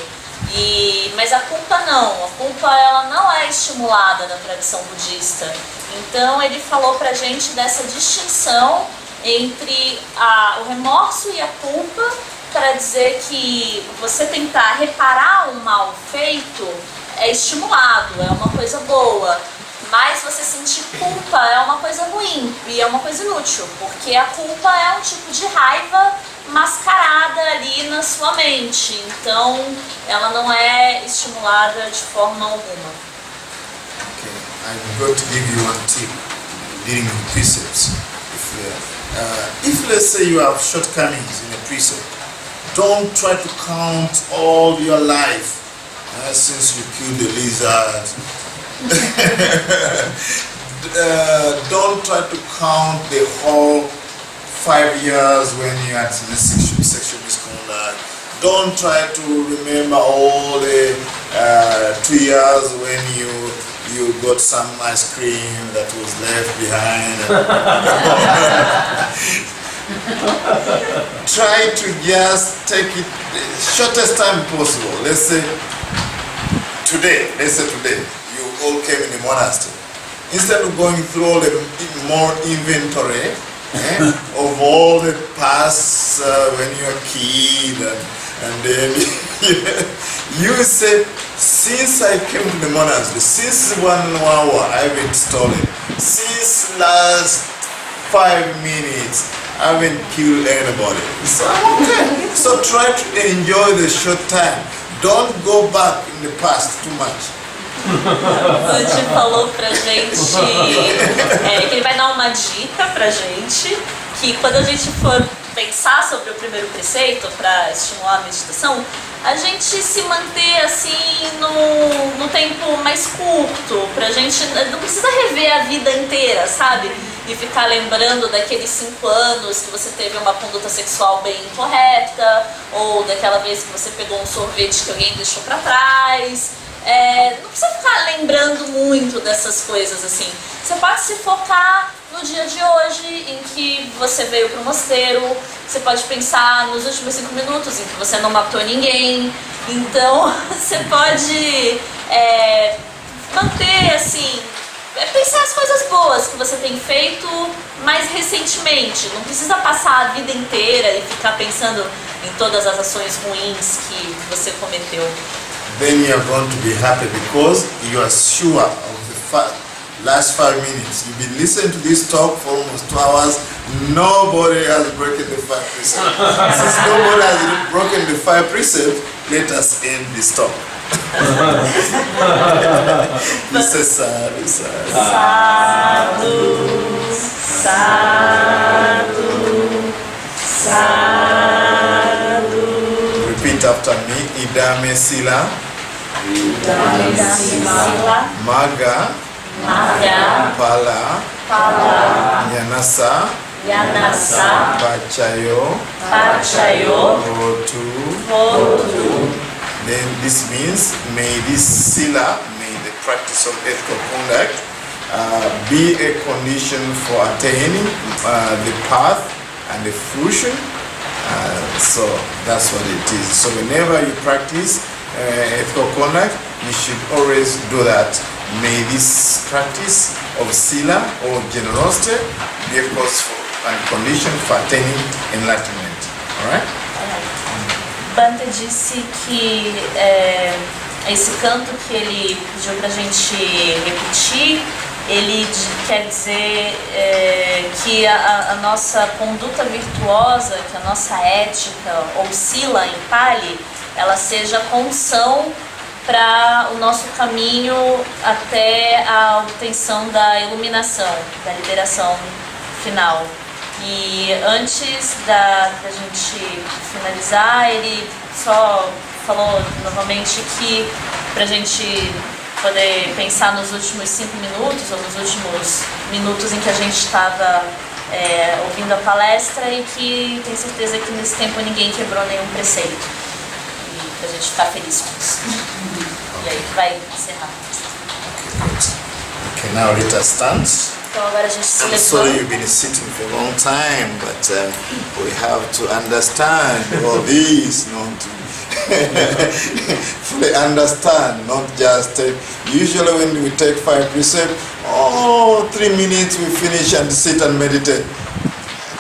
Mas a culpa não, a culpa ela não é estimulada na tradição budista. Então ele falou pra gente dessa distinção entre o remorso e a culpa, para dizer que você tentar reparar um mal feito é estimulado, é uma coisa boa. Mas você sentir culpa é uma coisa ruim e é uma coisa inútil, porque a culpa é um tipo de raiva mascarada ali na sua mente, então ela não é estimulada de forma alguma. Okay, I'm going to give you one tip dealing with precepts. If let's say you have shortcomings in a precept, don't try to count all your life since you killed the lizard. Don't try to count the whole 5 years when you had the sexual misconduct. Don't try to remember all the 2 years when you got some ice cream that was left behind. Try to just take it the shortest time possible. Let's say today, you all came in the monastery. Instead of going through all the more inventory of all the past when you were a kid, and then you said, since I came to the monastery, since 1 hour I've been stolen, since last 5 minutes I haven't killed anybody. So I'm okay. So try to enjoy the short time. Don't go back in the past too much. Bhante falou pra gente que ele vai dar uma dica pra gente, que quando a gente for pensar sobre o primeiro preceito para estimular a meditação, a gente se manter assim no tempo mais curto, pra gente não precisa rever a vida inteira, sabe? E ficar lembrando daqueles 5 anos que você teve uma conduta sexual bem incorreta, ou daquela vez que você pegou um sorvete que alguém deixou pra trás. Não precisa ficar lembrando muito dessas coisas assim. Você pode se focar no dia de hoje, em que você veio para o mosteiro. Você pode pensar nos últimos 5 minutos em que você não matou ninguém. Então você pode manter assim, pensar as coisas boas que você tem feito mais recentemente. Não precisa passar a vida inteira e ficar pensando em todas as ações ruins que você cometeu. Then you are going to be happy because you are sure of the last 5 minutes. You've been listening to this talk for almost 2 hours. Nobody has broken the 5 precepts. Since nobody has broken the 5 precepts, let us end this talk. This is sadhu, sadhu. Sadhu, sadhu. Repeat after me. Idame sila. Idame sila. Maga. Maga. Pala. Pala. Nyanasa. Yanasa. Pachayo. Pachayo. Votu. Votu. Then this means, may this sila, may the practice of ethical conduct be a condition for attaining the path and the fruition So that's what it is. So whenever you practice ethical conduct, you should always do that. May this practice of sila or generosity be a cause for and condition for attaining enlightenment. Alright? Bhante disse que esse canto que ele pediu pra gente repetir, ele quer dizer que a nossa conduta virtuosa, que a nossa ética, ou sila em Pali, ela seja condição para o nosso caminho até a obtenção da iluminação, da liberação final. E antes da gente finalizar, ele só falou novamente que para a gente poder pensar nos últimos 5 minutos ou nos últimos minutos em que a gente estava ouvindo a palestra, e que tem certeza que nesse tempo ninguém quebrou nenhum preceito. E para a gente ficar feliz com isso. E aí que vai encerrar. Okay, now let us stand. Então agora a gente se I'm sorry you've levanta. been sitting for a long time, but we have to understand all this, not fully understand, not just usually when we take 5 precepts, 3 minutes we finish and sit and meditate.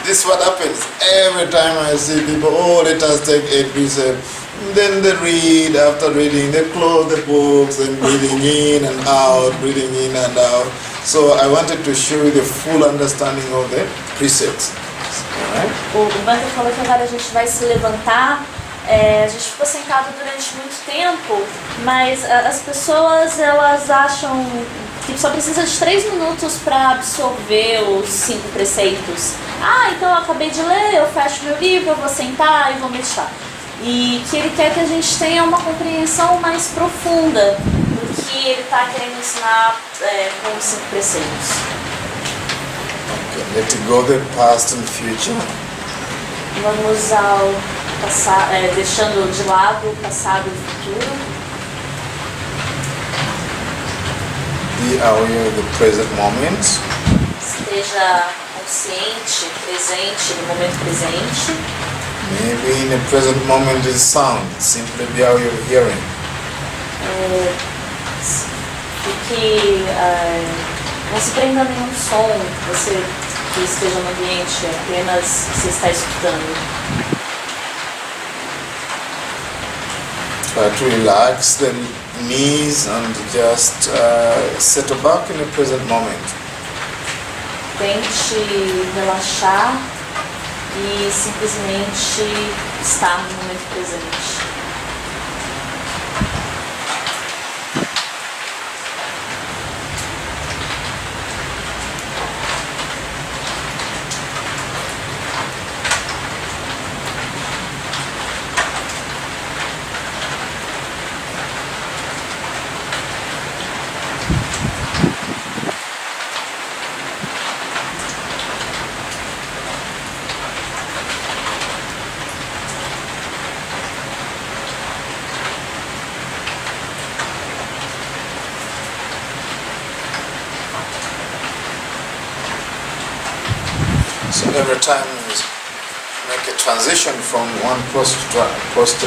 This is what happens every time I see people, let us take 8 precepts. Then they read, after reading they close the books and breathing in and out, breathing in and out. So I wanted to show you the full understanding of the precepts. Alright? O Bhante falou que agora a gente vai se levantar. A gente ficou sentado durante muito tempo, mas as pessoas elas acham que só precisa de 3 minutos para absorver os 5 preceitos. Então eu acabei de ler, eu fecho meu livro, eu vou sentar e vou meditar. E que ele quer que a gente tenha uma compreensão mais profunda do que ele está querendo ensinar com os 5 preceitos. Okay, let it go the past and future. Vamos ao passado, deixando de lado o passado e o futuro. Be aware of the present moment. Esteja consciente, presente no momento presente. Maybe in the present moment is sound. Simply be aware of hearing. Fique, não se prenda a nenhum som você que esteja no ambiente, apenas você está escutando. Try to relax the knees and just settle back in the present moment. Tente relaxar e simplesmente estar no momento presente. So every time you make a transition from one posture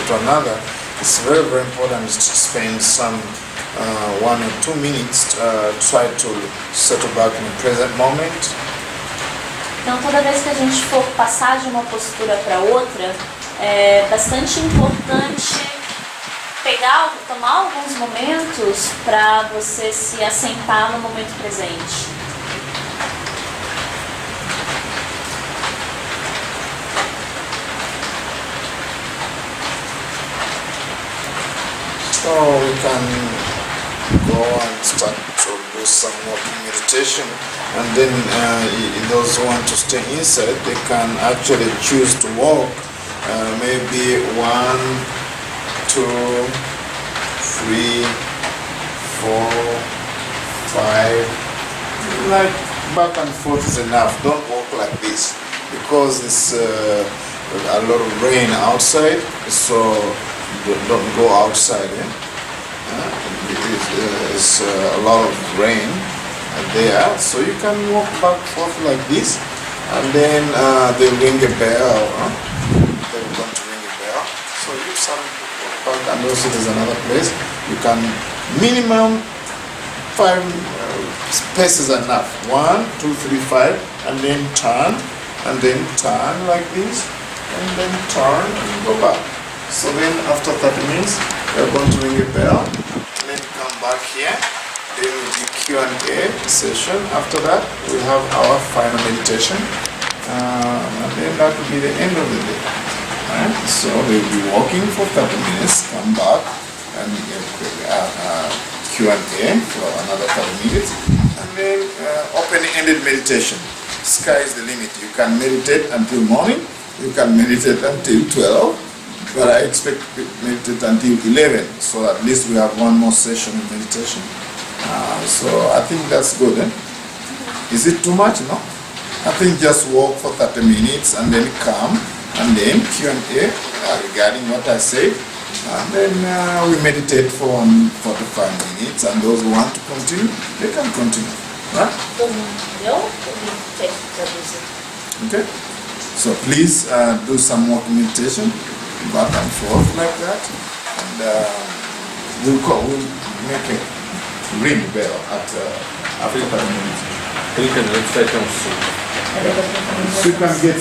to another, it's very, very important to spend some 1 or 2 minutes try to settle back in the present moment. Então, toda vez que a gente for passar de uma postura para outra, é bastante importante tomar alguns momentos para você se assentar no momento presente. So we can go and start to do some walking meditation, and then those who want to stay inside, they can actually choose to walk maybe 1, 2, 3, 4, 5, like back and forth is enough. Don't walk like this because it's a lot of rain outside, so don't go outside. It's a lot of rain there, so you can walk back and forth like this, and then they ring a bell. they're going to ring a bell. So you some and also there's another place you can minimum 5 spaces enough. 1, 2, 3, 5, and then turn like this, and then turn and go back. So then after 30 minutes, we're going to ring a bell. Then come back here. Then we'll do Q&A session. After that, we have our final meditation, and then that will be the end of the day. Right? So they'll be walking for 30 minutes, come back, and Q&A for another 30 minutes, and then open-ended meditation. Sky is the limit. You can meditate until morning, you can meditate until 12, but I expect to meditate until 11, so at least we have one more session of meditation. So I think that's good. Is it too much? No? I think just walk for 30 minutes and then come, and then Q&A regarding what I said, and then we meditate for 45 minutes, and those who want to continue, they can continue. Right? Okay. So please do some more meditation, back and forth like that, and we'll make a ring bell after 30 minutes. Clica no site, é um som. So you can get